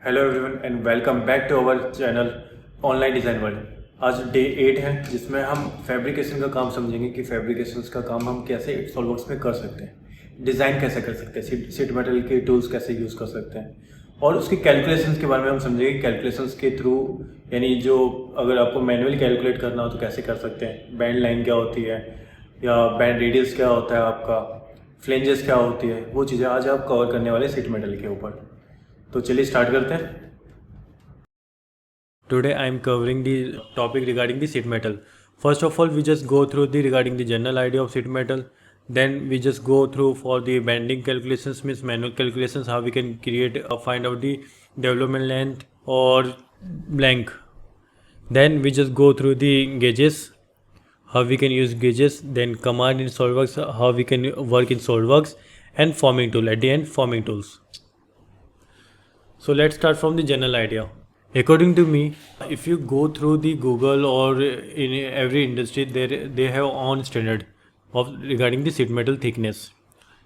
Hello everyone and welcome back to our channel online design world. आज day 8 है जिसमें हम फैब्रिकेशन का काम समझेंगे कि फैब्रिकेशंस का काम हम कैसे सॉल्ववर्क्स में कर सकते हैं, डिज़ाइन कैसे कर सकते हैं, सीट मेटल के टूल्स कैसे यूज़ कर सकते हैं और उसकी कैलकुलेशंस के बारे में हम समझेंगे। कैलकुलेशंस के थ्रू यानी जो अगर आपको मैनुअली कैलकुलेट करना हो तो कैसे कर सकते हैं, बैंड लाइन क्या होती है या बैंड रेडियस क्या होता है, आपका फ्लेंजेस क्या होती है, वो चीज़ें आज आप कवर करने वाले सीट मेटल के ऊपर। तो चलिए स्टार्ट करते हैं। Today I am covering the topic regarding the sheet metal. First of all, we just go through the regarding the general idea of sheet metal. Then we just go through for the bending calculations, means manual calculations, how we can create find out the development length or blank. Then we just go through the gauges, how we can use gauges. Then command in SolidWorks, how we can work in SolidWorks, and forming tool at the end, forming tools. So let's start from the general idea. According to me, if you go through the Google or in every industry, they have own standard of regarding the sheet metal thickness.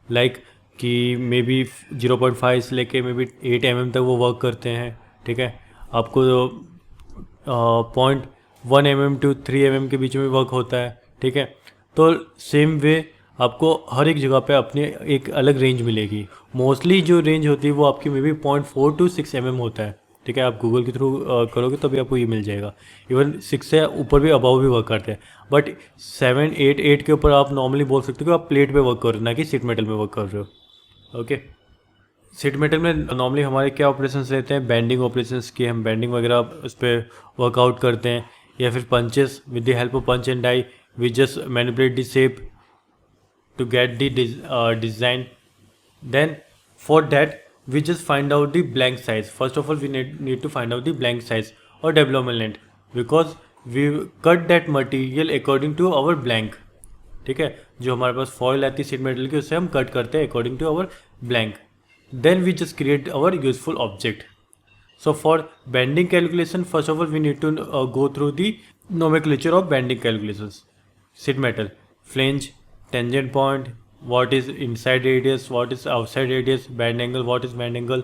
Like कि may be 0.5 से लेके may be 8 तक वो work करते हैं। ठीक है, आपको 0.1 टू 3 के बीच में वर्क होता है। ठीक है, तो सेम वे आपको हर एक जगह पे अपनी एक अलग रेंज मिलेगी। मोस्टली जो रेंज होती है वो आपकी मे बी 0.4 टू 6 होता है। ठीक है, आप गूगल के थ्रू करोगे तभी आपको ये मिल जाएगा। इवन 6 से ऊपर भी अबाव भी वर्क करते हैं, बट 7, 8 के ऊपर आप नॉर्मली बोल सकते हो कि आप प्लेट पे वर्क कर रहे हो, ना कि सीट मेटल में वर्क कर रहे हो। ओके, सीट मेटल में नॉर्मली हमारे क्या ऑपरेशंस रहते हैं, बेंडिंग ऑपरेशंस की हम बेंडिंग वगैरह उस पर वर्कआउट करते हैं, या फिर punches with the help of punch and die we just manipulate the shape to get the design. Then for that we just find out the blank size. First of all we need to find out the blank size or development length, because we cut that material according to our blank. ठीक है, जो हमारे पास foil आती है seat metal की उससे हम cut करते हैं according to our blank. Then we just create our useful object. So for bending calculation, first of all we need to go through the nomenclature of bending calculations. Sheet metal, flange, tangent point, what is inside radius, what is outside radius, bend angle, what is bend angle.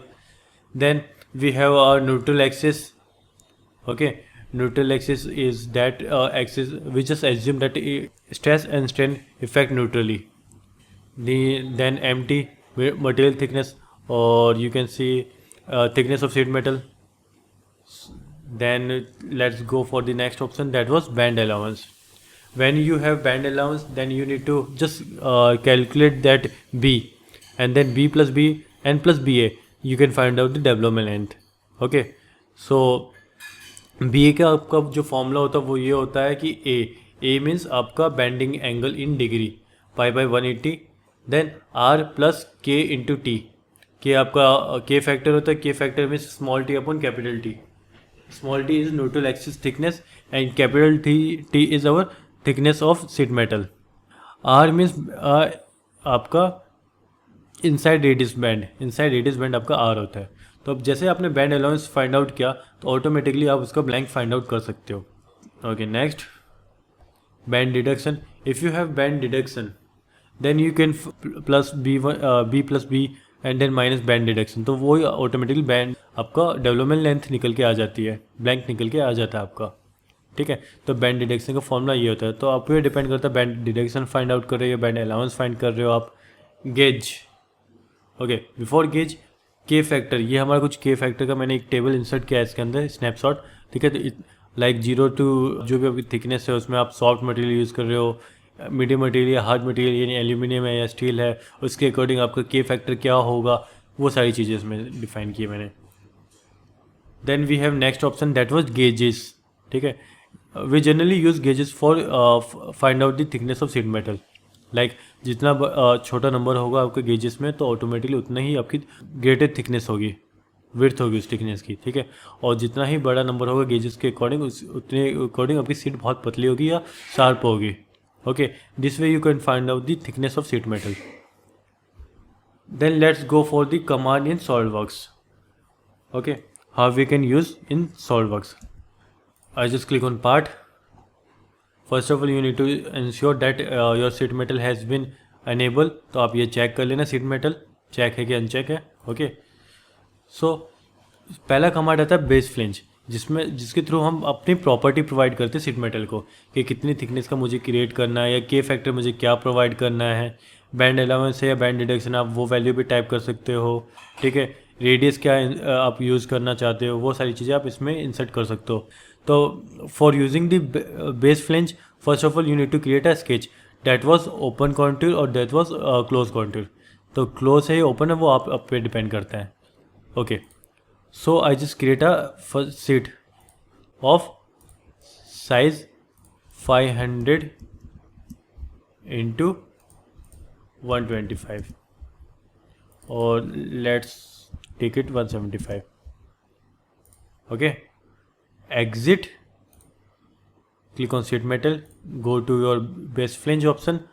Then we have our neutral axis. Okay, neutral axis is that axis we just assume that stress and strain affect neutrally. Then empty material thickness, or you can see thickness of sheet metal. Then let's go for the next option, that was bend allowance. When you have band allowance, then you need to just calculate that b, and then b plus b and plus ba you can find out the development length. Okay, so ba का आपका जो formula होता है वो ये होता है कि a मीन्स आपका bending angle in degree pi by 180, then r plus k into T, के आपका k फैक्टर होता है, k factor means small T upon capital T. Small T is neutral axis thickness and capital T is our thickness of sheet metal. R means आपका inside radius bend आपका R होता है. तो अब जैसे आपने बैंड अलाउंस फाइंड आउट किया तो ऑटोमेटिकली आप उसका ब्लैंक फाइंड आउट कर सकते हो. Okay, next bend deduction. If you have bend deduction then you can plus B plus B and then minus bend deduction, तो वो ऑटोमेटिकली बैंड आपका डेवलपमेंट लेंथ निकल के आ जाती है, ब्लैंक निकल के आ जाता है आपका. ठीक है, तो बैंड डिडक्शन का फॉर्मूला ये होता है. तो आप पे डिपेंड करता है बैंड डिडक्शन फाइंड आउट कर रहे हो, बैंड अलाउंस फाइंड कर रहे हो आप. गेज, ओके, बिफोर गेज के फैक्टर, ये हमारा कुछ के फैक्टर का मैंने एक टेबल इंसर्ट किया है इसके अंदर, स्नैपशॉट. ठीक है, तो लाइक 0 टू जो भी आपकी थिकनेस है उसमें आप सॉफ्ट मटेरियल यूज़ कर रहे हो, मीडियम मटेरियल या हार्ड मटेरियल यानी एल्यूमिनियम है या स्टील है, उसके अकॉर्डिंग आपका के फैक्टर क्या होगा, वो सारी चीज़ें इसमें डिफाइन की है मैंने. Then we have next option, that was gauges. ठीक है, we generally use gauges for find out the thickness of sheet metal. Like जितना छोटा नंबर होगा आपके गेजेस में तो ऑटोमेटिकली उतना ही आपकी ग्रेटेड थिकनेस होगी, विड्थ होगी उस थिकनेस की. ठीक है, और जितना ही बड़ा नंबर होगा गेजेस के अकॉर्डिंग उतने अकॉर्डिंग आपकी सीट बहुत पतली होगी या शार्प होगी. Okay, this way you can find out the thickness of sheet metal. Then let's go for the command in SolidWorks. Okay, how we can use in SolidWorks. I just click on part. First of all you need to ensure that your sheet metal has been enabled. तो आप ये check कर लेना seat metal check है कि uncheck है. Okay, सो पहला command आता है बेस फ्लेंज, जिसके थ्रू हम अपनी प्रॉपर्टी प्रोवाइड करते हैं शीट मेटल को कि कितनी थिकनेस का मुझे क्रिएट करना है या के फैक्टर मुझे क्या प्रोवाइड करना है। बैंड अलाउंस है या बैंड डिडक्शन, आप वो वैल्यू भी टाइप कर सकते हो। ठीक है, रेडियस क्या आप यूज़ करना चाहते हो, वो सारी चीज़ें आप इसमें इंसर्ट कर सकते हो। तो for using the base flange, first of all you need to create a sketch that was open contour और दैट वाज क्लोज कॉन्टूर। तो क्लोज है या ओपन है वो आप पे डिपेंड करता है। Okay, so I just create a first sheet of size 500 into 125 or let's take it 175. Okay, exit, click on sheet metal, go to your base flange option.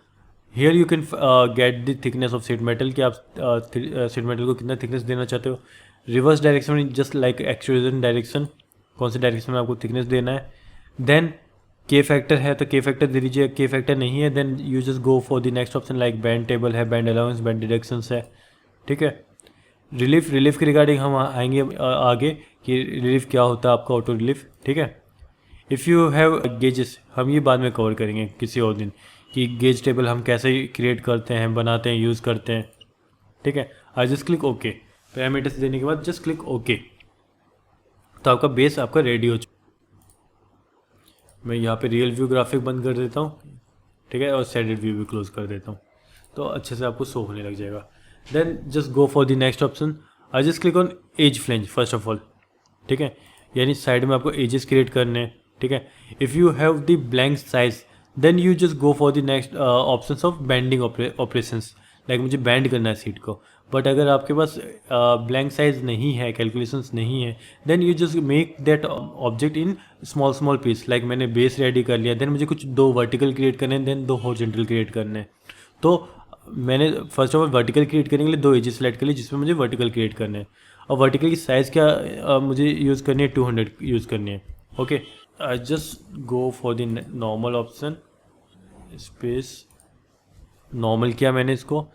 Here you can get the thickness of sheet metal कि आप sheet metal को कितना thickness देना चाहते हो। Reverse direction में just like extrusion direction, कौन से डायरेक्शन में आपको थिकनेस देना है। देन के फैक्टर है तो के फैक्टर दे दीजिए, के फैक्टर नहीं है then you just go for the next option like bend table है, बैंड अलाउंस, बैंड डिडक्शंस है। ठीक है, रिलीफ के रिगार्डिंग हम आएंगे आगे कि रिलीफ क्या होता है आपका ऑटो रिलीफ। ठीक है, इफ़ यू हैव गेजेस, हम ये बाद में कवर करेंगे किसी और दिन कि गेज टेबल हम कैसे क्रिएट करते हैं, बनाते हैं, यूज़ करते हैं। ठीक है, आई जस्ट क्लिक ओके, पैरामीटर्स देने के बाद जस्ट क्लिक ओके, तो आपका बेस आपका रेडी हो चुका। मैं यहाँ पे रियल व्यू ग्राफिक बंद कर देता हूँ। ठीक है, और शेडेड व्यू भी क्लोज कर देता हूँ, तो अच्छे से आपको शो होने लग जाएगा। Then just go for the next option, I just click on edge flange first of all. ठीक है, यानी साइड में आपको एजेस क्रिएट करने हैं। ठीक है, if you have the blank size then you just go for the next options of bending operations, like मुझे बैंड करना है सीट को। बट अगर आपके पास ब्लैंक साइज नहीं है, कैलकुलेशंस नहीं है, then you just make that object in small piece. Like मैंने बेस रेडी कर लिया, देन मुझे कुछ 2 वर्टिकल क्रिएट करने हैं, देन 2 हॉरिजॉन्टल क्रिएट करने हैं। तो मैंने first of all vertical create करने के लिए 2 एजेस सेलेक्ट कर लिए जिसमें मुझे वर्टिकल क्रिएट करने हैं। और वर्टिकल की साइज़ क्या मुझे यूज़ करनी है, 200 यूज़ करनी है। Okay, I just go for the normal option, space normal किया मैंने इसको।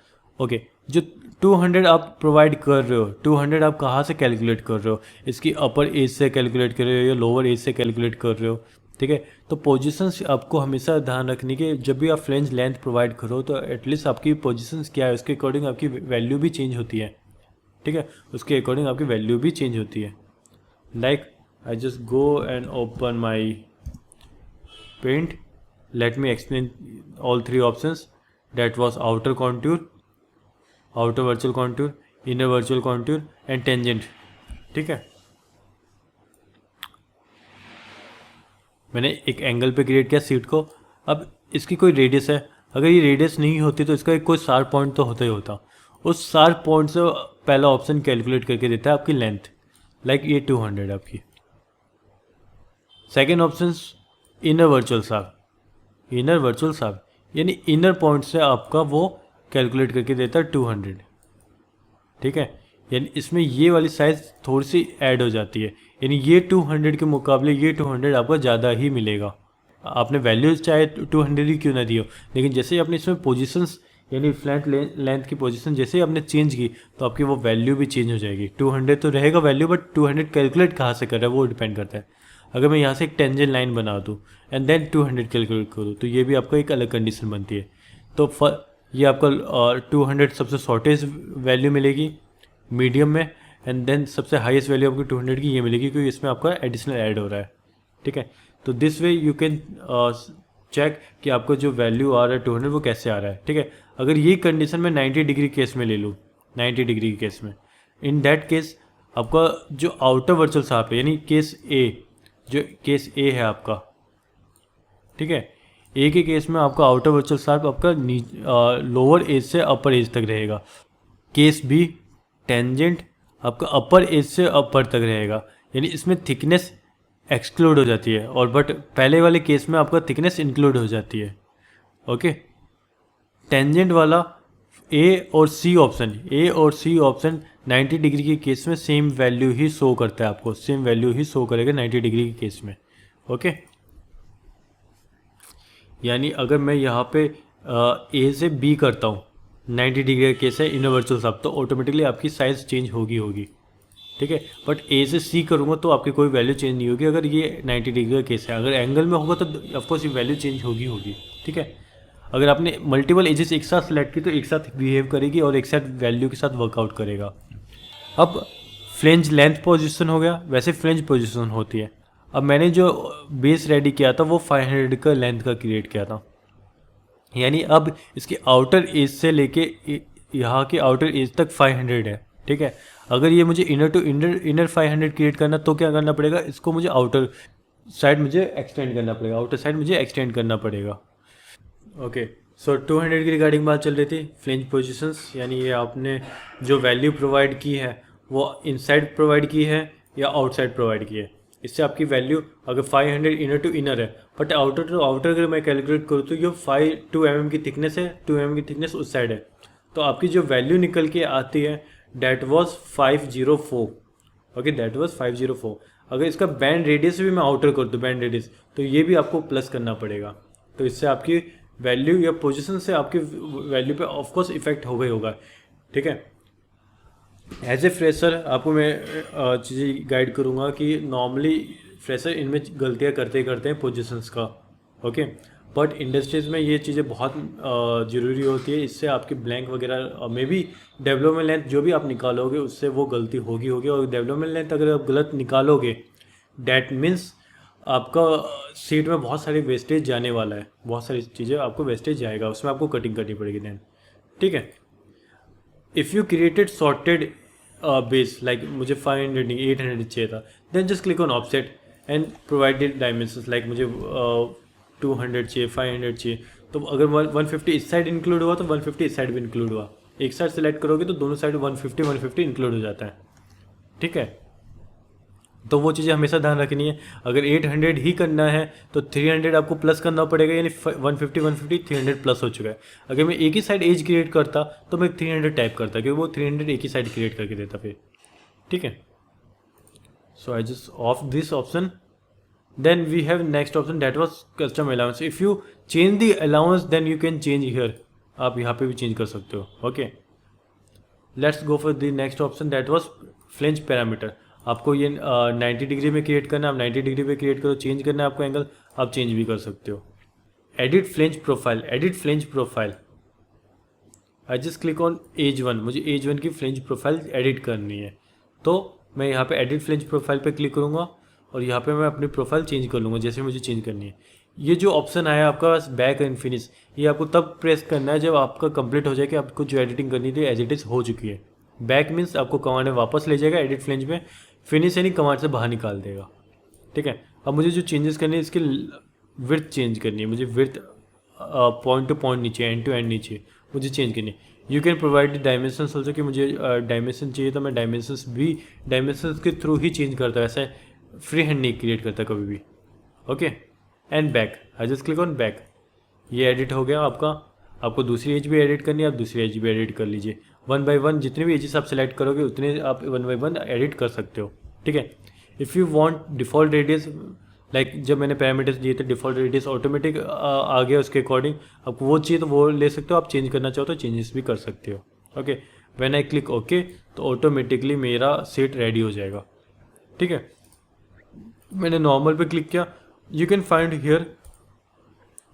ओके, जो 200 आप प्रोवाइड कर रहे हो, 200 आप कहाँ से कैलकुलेट कर रहे हो, इसकी अपर एज से कैलकुलेट कर रहे हो या लोअर एज से कैलकुलेट कर रहे हो। ठीक है, तो पोजीशंस आपको हमेशा ध्यान रखनी कि जब भी आप फ्लेंज लेंथ प्रोवाइड करो तो एटलीस्ट आपकी पोजीशंस क्या है उसके अकॉर्डिंग आपकी वैल्यू भी चेंज होती है। ठीक है, उसके अकॉर्डिंग आपकी वैल्यू भी चेंज होती है। Like I just go and open my paint, let me explain all 3 options, that was outer contour, outer virtual contour, inner virtual contour and tangent. ठीक है, मैंने एक एंगल पे क्रिएट किया सीट को। अब इसकी कोई रेडियस है, अगर ये रेडियस नहीं होती तो इसका एक कोई शार्प पॉइंट तो होता ही होता। उस शार्प पॉइंट से पहला ऑप्शन कैलकुलेट करके देता है आपकी लेंथ, लाइक ये 200 आपकी। Second option inner virtual sharp, inner virtual sharp यानी इनर पॉइंट से आपका वो कैलकुलेट करके देता है 200। ठीक है, यानी इसमें ये वाली साइज़ थोड़ी सी ऐड हो जाती है, यानी ये 200 के मुकाबले ये 200 आपको ज़्यादा ही मिलेगा। आपने वैल्यूज चाहे 200 ही क्यों ना दी हो, लेकिन जैसे ही आपने इसमें पोजीशंस यानी फ्लैट लेंथ की पोजीशन जैसे ही आपने चेंज की तो आपकी वो वैल्यू भी चेंज हो जाएगी। 200 तो रहेगा वैल्यू, बट 200 कैलकुलेट कहाँ से कर रहा है वो डिपेंड करता है। अगर मैं यहाँ से एक टेंजेंट लाइन बना दूँ एंड देन 200 कैलकुलेट करूँ तो ये भी आपको एक अलग कंडीशन बनती है। तो ये आपका 200 सबसे शॉर्टेज वैल्यू मिलेगी मीडियम में, एंड देन सबसे हाईएस्ट वैल्यू आपको 200 की ये मिलेगी क्योंकि इसमें आपका एडिशनल ऐड हो रहा है। ठीक है, तो this way you can check कि आपको जो वैल्यू आ रहा है 200 वो कैसे आ रहा है। ठीक है, अगर ये कंडीशन में 90 डिग्री केस में ले लूँ, 90 डिग्री के केस में, इन दैट केस आपका जो आउटर वर्चुअल शार्प है यानी केस ए, जो केस ए है आपका, ठीक है, ए के केस में आपका आउटर वर्चुअल शार्प आपका लोअर एज से अपर एज तक रहेगा। केस बी टेंजेंट आपका अपर एज से अपर तक रहेगा, यानी इसमें थिकनेस एक्सक्लूड हो जाती है, और बट पहले वाले केस में आपका थिकनेस इंक्लूड हो जाती है। ओके, टेंजेंट वाला ए और सी ऑप्शन, ए और सी ऑप्शन 90 डिग्री के केस में सेम वैल्यू ही शो करता है, आपको सेम वैल्यू ही शो करेगा 90 डिग्री के केस में। ओके, यानी अगर मैं यहाँ पे ए से बी करता हूँ, 90 डिग्री का केस है इनर वर्चुअल शार्प, तो ऑटोमेटिकली आपकी साइज़ चेंज होगी। ठीक है। बट ए से सी करूँगा तो आपकी कोई वैल्यू चेंज नहीं होगी अगर ये 90 डिग्री का केस है। अगर एंगल में होगा तो ऑफकोर्स ये वैल्यू चेंज होगी, ठीक है। अगर आपने मल्टीपल एजेस एक साथ सेलेक्ट की तो एक साथ बिहेव करेगी और एक साथ वैल्यू के साथ वर्कआउट करेगा। अब फ्लेंज लेंथ पोजीशन हो गया, वैसे फ्लेंज पोजीशन होती है। अब मैंने जो बेस रेडी किया था वो 500 का लेंथ का क्रिएट किया था, यानी अब इसके आउटर एज से लेके यहाँ के आउटर एज तक 500 है, ठीक है। अगर ये मुझे इनर टू इनर 500 क्रिएट करना तो क्या करना पड़ेगा, इसको मुझे आउटर साइड मुझे एक्सटेंड करना पड़ेगा, आउटर साइड मुझे एक्सटेंड करना पड़ेगा। ओके, सो 200 की रिगार्डिंग बात चल रही थी फ्लेंज पोजीशंस, यानी ये आपने जो वैल्यू प्रोवाइड की है वो इनसाइड प्रोवाइड की है या आउटसाइड प्रोवाइड की है। इससे आपकी वैल्यू अगर 500 इनर टू इनर है बट आउटर टू आउटर अगर मैं कैलकुलेट करूँ तो ये 2 mm की थिकनेस है, 2 mm की थिकनेस उस साइड है, तो आपकी जो वैल्यू निकल के आती है that was 504। Okay, that was 504। अगर इसका बैंड रेडियस भी मैं आउटर कर दूँ बैंड रेडियस तो ये भी आपको प्लस करना पड़ेगा, तो इससे आपकी वैल्यू या पोजीशन से आपकी वैल्यू पे ऑफकोर्स इफेक्ट होगा, ठीक है। एज ए फ्रेशर आपको मैं चीज़ें गाइड करूँगा कि नॉर्मली फ्रेशर इनमें गलतियाँ करते हैं पोजीशंस का, ओके। बट इंडस्ट्रीज़ में ये चीज़ें बहुत ज़रूरी होती है, इससे आपकी ब्लैंक वगैरह में भी डेवलपमेंट लेंथ जो भी आप निकालोगे उससे वो गलती होगी और डेवलपमेंट लेंथ अगर आप गलत निकालोगे डैट मीन्स आपका सीट में बहुत सारी वेस्टेज जाने वाला है, बहुत सारी चीज़ें आपको वेस्टेज जाएगा, उसमें आपको कटिंग करनी पड़ेगी देन, ठीक है। If you created sorted base like मुझे 500 नहीं 800 चाहिए था, then just click on offset and provided dimensions like मुझे 200 चाहिए, 500 चाहिए, तो अगर 150 इस साइड इंक्लूड हुआ तो 150 इस साइड भी इंक्लूड हुआ। एक साइड सेलेक्ट करोगे तो दोनों साइड 150 इंक्लूड हो जाता है, ठीक है। तो वो चीज़ें हमेशा ध्यान रखनी है। अगर 800 ही करना है तो 300 आपको प्लस करना पड़ेगा, यानी 150 300 प्लस हो चुका है। अगर मैं एक ही साइड एज क्रिएट करता तो मैं 300 टाइप करता क्योंकि वो 300 एक ही साइड क्रिएट करके देता फिर, ठीक है। So I just off this option, then we have next option that was custom allowance. If you change the allowance then you can change here, आप यहाँ पे भी चेंज कर सकते हो, okay. Let's go for the next option that was flange parameter. आपको ये 90 degree में क्रिएट करना है, आप 90 डिग्री में क्रिएट करो, चेंज करना है आपको एंगल, आप चेंज भी कर सकते हो। Edit flange profile, I just click on edge 1, मुझे एज 1 की फ्लेंज प्रोफाइल एडिट करनी है, तो मैं यहाँ पे एडिट फ्लेंज प्रोफाइल पे क्लिक करूँगा और यहाँ पे मैं अपनी प्रोफाइल चेंज कर लूँगा जैसे मुझे चेंज करनी है। ये जो ऑप्शन आया आपका पास बैक एंड फिनिश, ये आपको तब प्रेस करना है जब आपका कंप्लीट हो जाए कि आपको जो एडिटिंग करनी थी एज इट इज़ हो चुकी है। बैक मीन्स आपको कमांड में वापस ले जाएगा एडिट फ्लेंज में, फिनिश यानी कमांड से बाहर निकाल देगा, ठीक है। अब मुझे जो चेंजेस करनी है इसकी विड्थ चेंज करनी है, मुझे विड्थ पॉइंट टू पॉइंट नीचे एंड टू एंड नीचे मुझे चेंज करनी है। You can provide dimensions also कि मुझे डायमेंशन चाहिए तो मैं डायमेंशंस के थ्रू ही चेंज करता हूँ, ऐसा फ्री हैंड नहीं क्रिएट करता कभी भी, okay. And back, I just click on back, ये एडिट हो गया आपका। आपको दूसरी एज भी एडिट करनी है, आप दूसरी एज भी एडिट कर लीजिए। 1 by 1 जितने भी एजेस आप सेलेक्ट करोगे उतने आप 1 by 1 एडिट कर सकते हो, ठीक है। If you want default radius, like जब मैंने पैरामीटर्स दिए थे डिफ़ॉल्ट रेडियस ऑटोमेटिक आ गया, उसके अकॉर्डिंग आपको वो चाहिए तो वो ले सकते हो, आप चेंज करना चाहो तो चेंजेस भी कर सकते हो, okay. When I click okay तो ऑटोमेटिकली मेरा सेट रेडी हो जाएगा, ठीक है। मैंने नॉर्मल पे क्लिक किया, यू कैन फाइंड हियर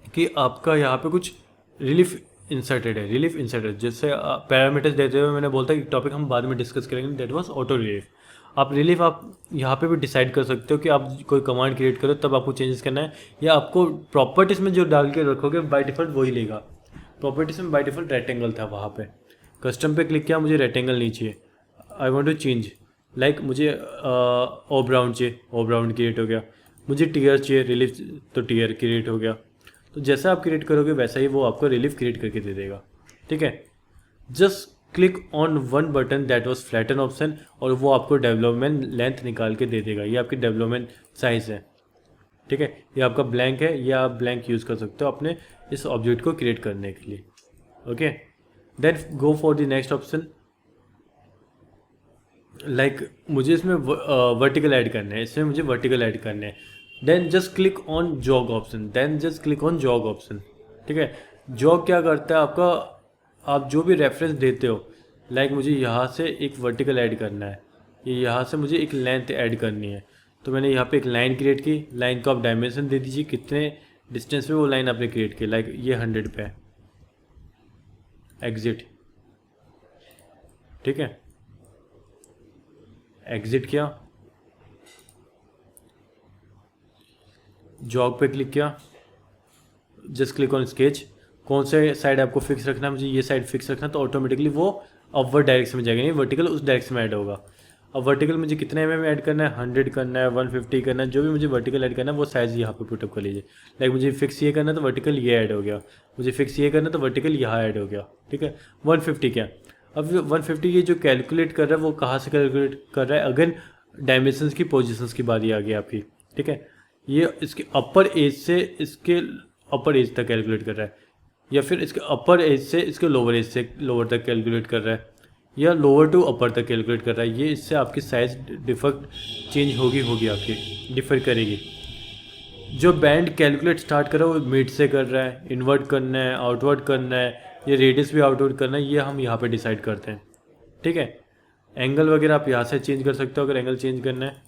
कि आपका यहाँ पे कुछ रिलीफ इंसर्टेड है, जैसे पैरामीटर्स देते हुए मैंने बोलता कि टॉपिक हम बाद में डिस्कस करेंगे, दैट वाज ऑटो रिलीफ। आप रिलीफ आप यहाँ पे भी डिसाइड कर सकते हो कि आप कोई कमांड क्रिएट करो तब आपको चेंजेस करना है, या आपको प्रॉपर्टीज़ में जो डाल के रखोगे बाय डिफ़ॉल्ट वही लेगा। प्रॉपर्टीज़ में बाय डिफ़ॉल्ट रेक्टेंगल था, वहाँ पे कस्टम पे क्लिक किया, मुझे रेक्टेंगल नहीं चाहिए, I want to change, like मुझे ओब्राउन चाहिए, ओब्राउन क्रिएट हो गया। मुझे टीयर चाहिए रिलीफ, तो टीयर क्रिएट हो गया। तो जैसा आप क्रिएट करोगे वैसा ही वो आपको रिलीफ क्रिएट करके दे देगा, ठीक है। Just click on one button that was flatten option और वो आपको डेवलपमेंट लेंथ निकाल के दे देगा। ये आपकी डेवलपमेंट साइज है, ठीक है। ये आपका ब्लैंक है, या आप ब्लैंक यूज़ कर सकते हो अपने इस ऑब्जेक्ट को क्रिएट करने के लिए, okay. Then go for the next option, like मुझे इसमें वर्टिकल ऐड करने हैं, इसमें मुझे वर्टिकल ऐड करने हैं। Then just click on jog option, ठीक है। जॉग क्या करता है आपका, आप जो भी रेफरेंस देते हो, लाइक मुझे यहाँ से एक वर्टिकल ऐड करना है, ये यहाँ से मुझे एक लेंथ ऐड करनी है। तो मैंने यहाँ पे एक लाइन क्रिएट की। लाइन को आप डायमेंशन दे दीजिए, कितने डिस्टेंस पे वो लाइन आपने क्रिएट की। लाइक ये 100 पे है, एग्जिट, ठीक है, एग्जिट किया, जॉग पे क्लिक किया, जस्ट क्लिक ऑन स्केच। कौन से साइड आपको फिक्स रखना है, मुझे ये साइड फिक्स रखना, तो ऑटोमेटिकली वो अपवर्ड डायरेक्शन में जाएगा, नहीं वर्टिकल उस डायरेक्शन में ऐड होगा। अब वर्टिकल मुझे कितने एमएम ऐड करना है, 100 करना है, 150 करना है, जो भी मुझे वर्टिकल ऐड करना है वो साइज़ यहाँ पे पुटअप कर लीजिए। लाइक मुझे फिक्स ये करना है तो वर्टिकल ये ऐड हो गया, मुझे फिक्स ये करना है तो वर्टिकल यहाँ ऐड हो गया, ठीक है। 150 क्या, अब 150 ये जो कैलकुलेट कर रहा है वो कहाँ से कैलकुलेट कर रहा है, अगेन डायमेंशंस की पोजीशंस की बारी आ गई आपकी, ठीक है। ये इसके अपर एज से इसके अपर एज तक कैलकुलेट कर रहा है, या फिर इसके अपर एज से इसके लोअर एज से लोअर तक कैलकुलेट कर रहा है, या लोअर टू अपर तक कैलकुलेट कर रहा है। ये इससे आपकी साइज़ डिफेक्ट चेंज होगी आपकी, डिफर करेगी। जो बैंड कैलकुलेट स्टार्ट कर रहा है वो मिड से कर रहा है, इन्वर्ट करना है, आउटवर्ड करना है, ये रेडियस भी आउटवर्ड करना है, ये हम यहाँ पे डिसाइड करते हैं, ठीक है। एंगल वगैरह आप यहाँ से चेंज कर सकते हो अगर एंगल चेंज करना है,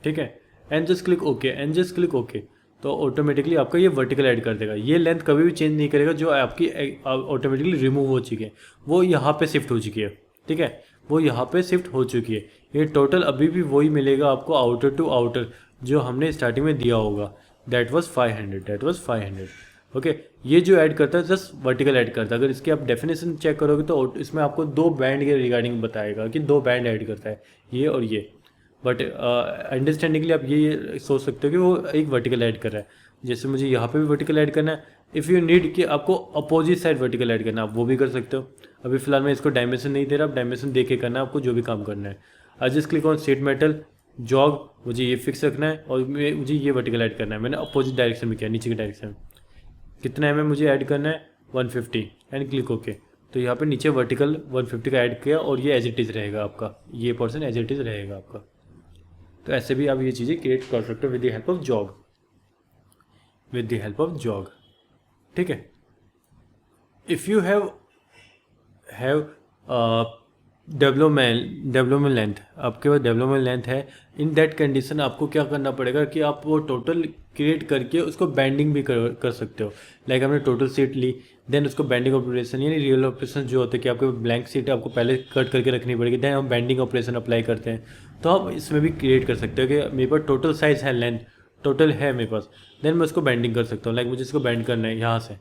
ठीक है। And just click okay, and just click okay, तो ऑटोमेटिकली आपका ये वर्टिकल ऐड कर देगा। ये लेंथ कभी भी चेंज नहीं करेगा, जो आपकी ऑटोमेटिकली रिमूव हो चुकी है वो यहाँ पे शिफ्ट हो चुकी है, ठीक है, वो यहाँ पे शिफ्ट हो चुकी है। ये टोटल अभी भी वही मिलेगा आपको आउटर टू आउटर जो हमने स्टार्टिंग में दिया होगा, दैट वाज 500, ओके। ये जो ऐड करता है जस्ट वर्टिकल ऐड करता है। अगर इसकी आप डेफिनेशन चेक करोगे तो इसमें आपको 2 बैंड के रिगार्डिंग बताएगा कि 2 बैंड ऐड करता है, ये और ये। बट अंडरस्टैंडिंगली आप ये सोच सकते हो कि वो एक वर्टिकल ऐड कर रहा है। जैसे मुझे यहाँ पे भी वर्टिकल ऐड करना है, इफ़ यू नीड कि आपको अपोजिट साइड वर्टिकल ऐड करना है, आप वो भी कर सकते हो। अभी फिलहाल मैं इसको डायमेंशन नहीं दे रहा, आप डायमेंशन दे के करना है आपको जो भी काम करना है। आई just click on sheet metal jog, मुझे ये फिक्स रखना है और मुझे ये वर्टिकल ऐड करना है। मैंने अपोजिट डायरेक्शन में किया, नीचे की डायरेक्शन। कितना एमएम मुझे ऐड करना है, 150, एंड क्लिक ओके। तो यहाँ पे नीचे वर्टिकल 150 का ऐड किया और ये एज इट इज़ रहेगा आपका, ये पोर्शन एज इट इज़ रहेगा आपका। तो ऐसे भी आप ये चीज़ें क्रिएट कर सकते हो with the help of jog, with the help of jog, ठीक है। If you have development length, आपके पास डेवलपमेंट लेंथ है, इन दैट कंडीशन आपको क्या करना पड़ेगा कि आप वो टोटल क्रिएट करके उसको बैंडिंग भी कर सकते हो। लाइक हमने टोटल सीट ली, देन उसको बैंडिंग ऑपरेशन यानी रियल ऑपरेशन जो होते हैं कि आपके ब्लैंक सीट आपको पहले कट करके रखनी पड़ेगी, देन हम बैंडिंग ऑपरेशन अप्लाई करते हैं। तो आप इसमें भी क्रिएट कर सकते हो कि मेरे पास टोटल साइज़ है, लेंथ टोटल है मेरे पास, देन मैं उसको बैंडिंग कर सकता हूँ। लाइक मुझे इसको बैंड करना है यहाँ से।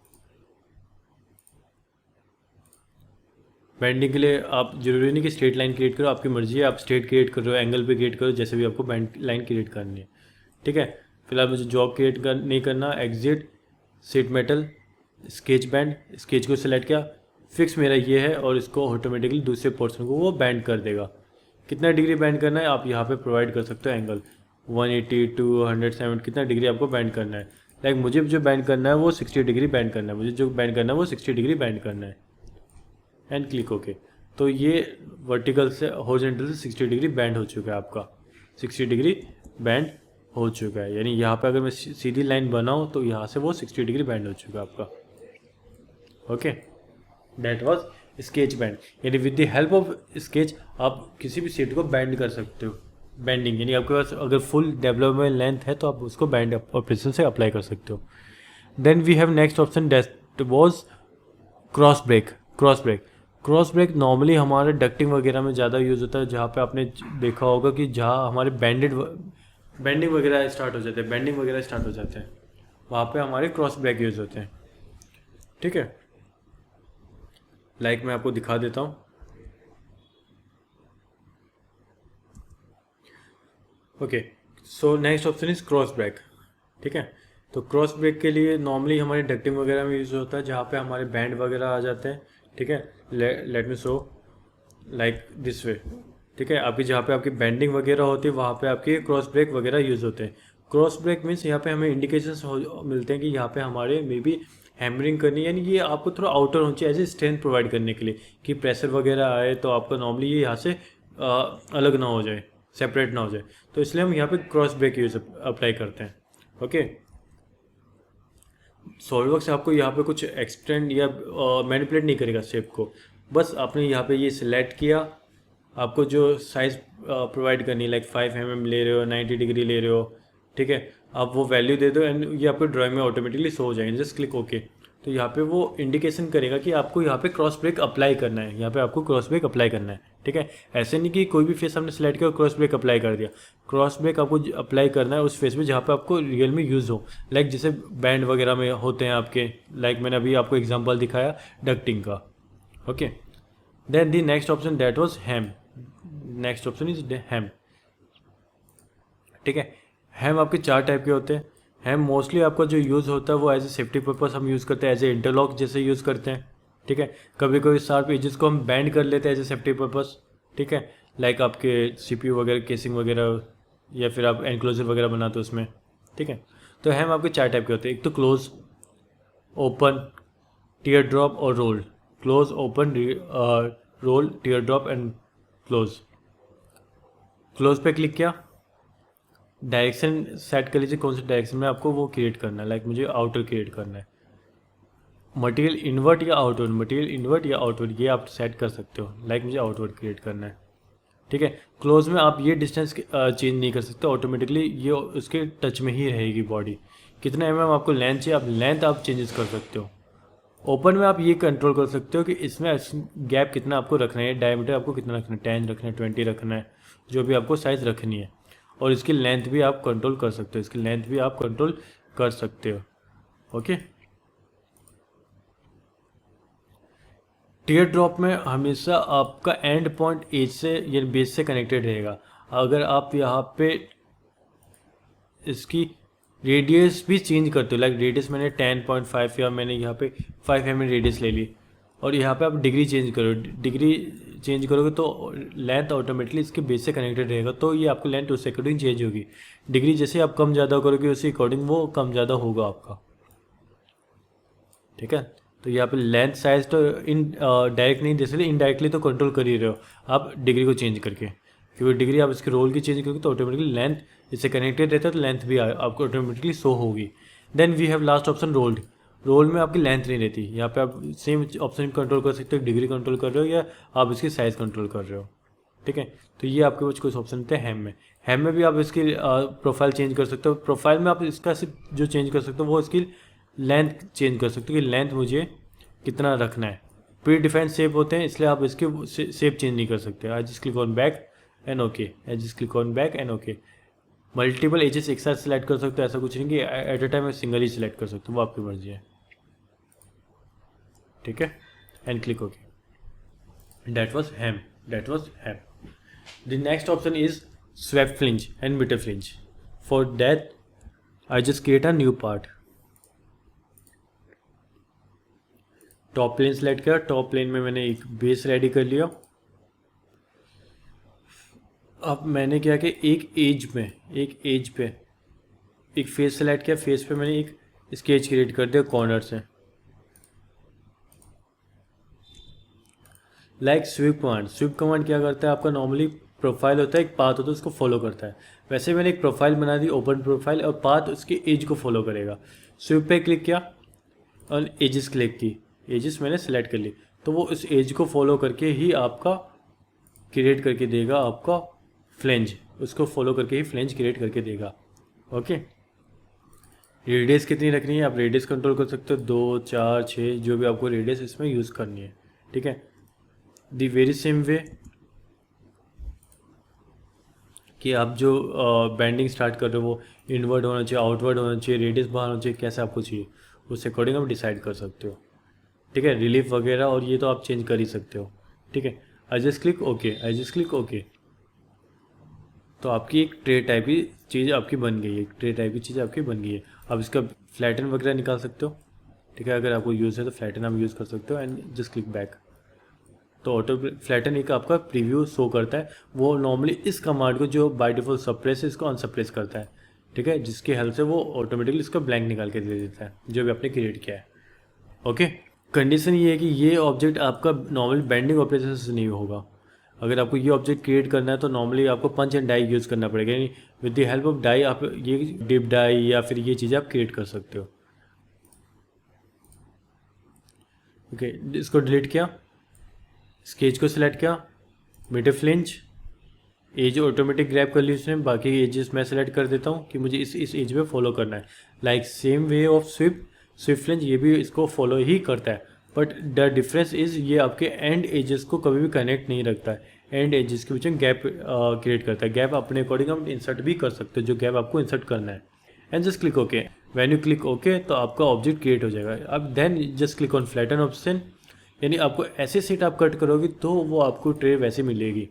बैंडिंग के लिए आप जरूरी नहीं कि स्ट्रेट लाइन क्रिएट करो, आपकी मर्जी है, आप स्ट्रेट क्रिएट कर रहे हो, एंगल पे क्रिएट करो, जैसे भी आपको बैंड लाइन क्रिएट करनी है, ठीक है। फिलहाल मुझे जॉब क्रिएट नहीं करना, exit, sheet metal, sketch band, sketch को सिलेक्ट किया, फिक्स मेरा ये है और इसको ऑटोमेटिकली दूसरे पोर्शन को वो बैंड कर देगा। कितना डिग्री बैंड करना है आप यहाँ पे प्रोवाइड कर सकते हो, एंगल 180 टू 107, कितना डिग्री आपको बैंड करना है। लाइक मुझे जो बैंड करना है वो 60 डिग्री बैंड करना है, मुझे जो बैंड करना है वो 60 डिग्री बैंड करना है, एंड क्लिक ओके। तो ये वर्टिकल से हॉरिजॉन्टल से 60 डिग्री बैंड हो चुका है आपका, 60 डिग्री बैंड हो चुका है। यानी यहाँ पे अगर मैं सीधी लाइन बनाऊँ तो यहाँ से वो 60 डिग्री बैंड हो चुका है आपका, okay. That was sketch bend. यानी with the help of sketch आप किसी भी सीट को बैंड कर सकते हो। बैंडिंग यानी आपके पास अगर फुल डेवलपमेंट लेंथ है तो आप उसको बैंड ऑपरेशन से अप्लाई कर सकते हो। Then we have next option that was cross break. Cross break normally हमारे डक्टिंग वगैरह में ज़्यादा यूज़ होता है, जहाँ पे आपने देखा होगा कि जहाँ हमारे बैंडिंग वगैरह स्टार्ट हो जाते हैं, वहाँ पे हमारे क्रॉस ब्रेक यूज़ होते हैं, ठीक है। लाइक मैं आपको दिखा देता हूँ, okay. So next option is cross break, ठीक है। तो क्रॉस ब्रेक के लिए नॉर्मली हमारे डक्टिंग वगैरह में यूज़ होता है, जहाँ पे हमारे बैंड वगैरह आ जाते हैं, ठीक है। Let me show like this way, ठीक है। आपकी जहाँ पे आपकी बैंडिंग वगैरह होती है वहाँ पे आपके क्रॉस ब्रेक वगैरह यूज़ होते हैं। क्रॉस ब्रेक मीन्स यहाँ पे हमें इंडिकेशंस मिलते हैं कि यहाँ पे हमारे मे बी हैमरिंग करनी है, यानी ये आपको थोड़ा आउटर होना चाहिए एज ए स्ट्रेंथ प्रोवाइड करने के लिए कि प्रेशर वगैरह आए तो आपका नॉर्मली ये यहाँ से अलग ना हो जाए, सेपरेट ना हो जाए, तो इसलिए हम यहाँ पे क्रॉस ब्रेक यूज अप्लाई करते हैं, ओके। सॉलिडवर्क्स आपको यहाँ पे कुछ एक्सटेंड या मैनिपुलेट नहीं करेगा शेप को, बस आपने यहाँ पे ये सिलेक्ट किया, आपको जो साइज़ प्रोवाइड करनी है, लाइक 5 mm ले रहे हो, 90 डिग्री ले रहे हो, ठीक है, आप वो वैल्यू दे दो एंड ये आपको ड्राइंग में ऑटोमेटिकली शो हो जाएंगे। Just click okay. तो यहाँ पे वो इंडिकेशन करेगा कि आपको यहाँ पे क्रॉस ब्रेक अप्लाई करना है, यहाँ पे आपको क्रॉस ब्रेक अप्लाई करना है, ठीक है। ऐसे नहीं कि कोई भी फेस हमने सेलेक्ट किया और क्रॉस ब्रेक अप्लाई कर दिया। क्रॉस ब्रेक आपको अप्लाई करना है उस फेस में जहाँ पे आपको रियल में यूज़ हो, लाइक जैसे बैंड वगैरह में होते हैं आपके, लाइक मैंने अभी आपको एग्जाम्पल दिखाया डक्टिंग का, okay. Then the next option that was hem. Next option is hem, ठीक है। हैम आपके 4 टाइप के होते हैं। हैम मोस्टली आपका जो यूज़ होता है वो एज ए सेफ्टी पर्पस हम यूज़ करते हैं, एज ए इंटरलॉक जैसे यूज़ करते हैं, ठीक है। कभी कभी शार्प एजेस को हम बैंड कर लेते हैं एज ए सेफ्टी पर्पस, ठीक है, लाइक आपके सीपीयू वगैरह केसिंग वगैरह या फिर आप एनक्लोजर वगैरह बनाते हो उसमें, ठीक है। तो हैम आपके 4 टाइप के होते हैं, एक तो क्लोज, ओपन, टीयर ड्रॉप और roll. Close, open, roll, tear drop and close. Close पे क्लिक किया, डायरेक्शन सेट कर लीजिए, कौन से डायरेक्शन में आपको वो क्रिएट करना है, लाइक मुझे आउटर क्रिएट करना है। मटेरियल इन्वर्ट या आउटवर्ड, मटेरियल इन्वर्ट या आउटवर्ड ये आप सेट कर सकते हो, लाइक मुझे आउटवर्ड क्रिएट करना है, ठीक है। क्लोज में आप ये डिस्टेंस चेंज नहीं कर सकते, ऑटोमेटिकली ये उसके टच में ही रहेगी बॉडी। कितना mm आपको लेंथ चाहिए, आप लेंथ आप चेंजेस कर सकते हो। ओपन में आप ये कंट्रोल कर सकते हो कि इसमें गैप कितना आपको रखना है, डायमीटर आपको कितना रखना है, 10 रखना है, 20 रखना है, जो भी आपको साइज़ रखनी है। और इसकी लेंथ भी आप कंट्रोल कर सकते हो, इसकी लेंथ भी आप कंट्रोल कर सकते हो, ओके। टीयर ड्रॉप में हमेशा आपका एंड पॉइंट एज से या बेस से कनेक्टेड रहेगा। अगर आप यहाँ पे इसकी रेडियस भी चेंज करते हो, लाइक रेडियस मैंने 10.5 या मैंने यहाँ पे 5 mm रेडियस ले ली और यहाँ पे आप डिग्री चेंज करो, डिग्री चेंज करोगे तो लेंथ ऑटोमेटिकली इसके बेस से कनेक्टेड रहेगा, तो ये आपको लेंथ उससे अकॉर्डिंग चेंज होगी। डिग्री जैसे आप कम ज़्यादा करोगे उसी अकॉर्डिंग वो कम ज़्यादा होगा आपका, ठीक है। तो यहाँ पे लेंथ साइज तो इन डायरेक्ट नहीं दे सकते, इनडायरेक्टली तो कंट्रोल कर ही रहे हो आप डिग्री को चेंज करके, क्योंकि डिग्री आप इसके रोल की चेंज करोगे तो ऑटोमेटिकली लेंथ इससे कनेक्टेड रहता है, तो लेंथ भी आपको ऑटोमेटिकली शो होगी। Then we have last option rolled. Roll में आपकी लेंथ नहीं रहती, यहाँ पे आप सेम ऑप्शन कंट्रोल कर सकते हो, डिग्री कंट्रोल कर रहे हो या आप इसकी साइज़ कंट्रोल कर रहे हो, ठीक है। तो ये आपके कुछ ऑप्शन थे हैम में। हैम में भी आप इसकी प्रोफाइल चेंज कर सकते हो। प्रोफाइल में आप इसका सिर्फ जो चेंज कर सकते हो वो इसकी लेंथ चेंज कर सकते हो कि लेंथ मुझे कितना रखना है। प्री डिफाइंड शेप होते हैं इसलिए आप इसके शेप चेंज नहीं कर सकते। I just click on back and okay, I just click on back and okay. Multiple edges एक साथ सिलेक्ट कर सकते हो, ऐसा कुछ नहीं कि एट अ टाइम सिंगल ही सिलेक्ट कर सकते हो, वो आपकी मर्जी है, ठीक है। And click okay. That was hem, that was hem. The next option is swept flange and miter flange. For that I just create a new part. Top plane select किया, टॉप प्लेन में मैंने एक base ready कर लिया। अब मैंने क्या कि एक एज पे एक फेस सेलेक्ट किया, फेस पे मैंने एक स्केच क्रिएट कर दिया कॉर्नर से, like sweep command. Sweep command क्या करता है, आपका नॉर्मली प्रोफाइल होता है, एक पाथ होता है, उसको फॉलो करता है। वैसे मैंने एक प्रोफाइल बना दी, ओपन प्रोफाइल, और पाथ उसके एज को फॉलो करेगा। स्वीप पे क्लिक किया और एजेस क्लिक की, एजेस मैंने सेलेक्ट कर ली, तो वो इस एज को फॉलो करके ही आपका क्रिएट करके देगा आपका फ्लेंज, उसको फॉलो करके ही फ्लेंज क्रिएट करके देगा, ओके। रेडियस कितनी रखनी है आप रेडियस कंट्रोल कर सकते हो, 2, 4, 6 जो भी आपको रेडियस इसमें यूज़ करनी है, ठीक है। दी वेरी सेम वे कि आप जो बैंडिंग स्टार्ट कर रहे हो वो इनवर्ड होना चाहिए, आउटवर्ड होना चाहिए, रेडियस बाहर होना चाहिए, कैसे आपको चाहिए उस अकॉर्डिंग आप डिसाइड कर सकते हो, ठीक है। रिलीफ वगैरह और ये तो आप चेंज कर ही सकते हो, ठीक है। आई just click okay, I just click okay. तो आपकी एक ट्रे टाइप की चीज़ आपकी बन गई है, एक ट्रे टाइप की चीज़ आपकी बन गई है। आप इसका फ्लैटन वगैरह निकाल सकते हो, ठीक है। अगर आपको यूज़ है तो फ्लैटन आप यूज़ कर सकते हो एंड जस्ट क्लिक बैक। तो ऑटो फ्लैटन एक आपका प्रीव्यू शो करता है, वो नॉर्मली इस कमांड को जो बाय डिफॉल्ट सप्रेस है इसको अनसप्रेस करता है, ठीक है, जिसकी हेल्प से वो ऑटोमेटिकली इसका ब्लैंक निकाल के दे देता है जो भी आपने क्रिएट किया है, ओके। कंडीशन ये है कि ये ऑब्जेक्ट आपका नॉर्मल बेंडिंग ऑपरेशन से नहीं होगा। अगर आपको ये ऑब्जेक्ट क्रिएट करना है तो नॉर्मली आपको पंच एंड डाई यूज़ करना पड़ेगा, यानी with the help of die आप ये डिप डाई या फिर ये चीज़ें आप क्रिएट कर सकते हो, ओके। इसको डिलीट किया, स्केच को सिलेक्ट किया, miter flange, edge automatic grab कर ली उसने, बाकी एजेस मैं सेलेक्ट कर देता हूँ कि मुझे इस एज पे फॉलो करना है। Like same way of Swift flinch ये भी इसको फॉलो ही करता है, बट द डिफरेंस इज़ ये आपके एंड एजेस को कभी भी कनेक्ट नहीं रखता है, एंड एजेस के बीच में गैप क्रिएट करता है। गैप अपने अकॉर्डिंग हम इंसर्ट भी कर सकते हैं जो गैप आपको इंसर्ट करना है। And just click okay. When you click okay तो आपका ऑब्जेक्ट क्रिएट हो जाएगा। अब then just click on flatten option, यानी आपको ऐसे सीट आप कट करोगे तो वो आपको ट्रे वैसे मिलेगी,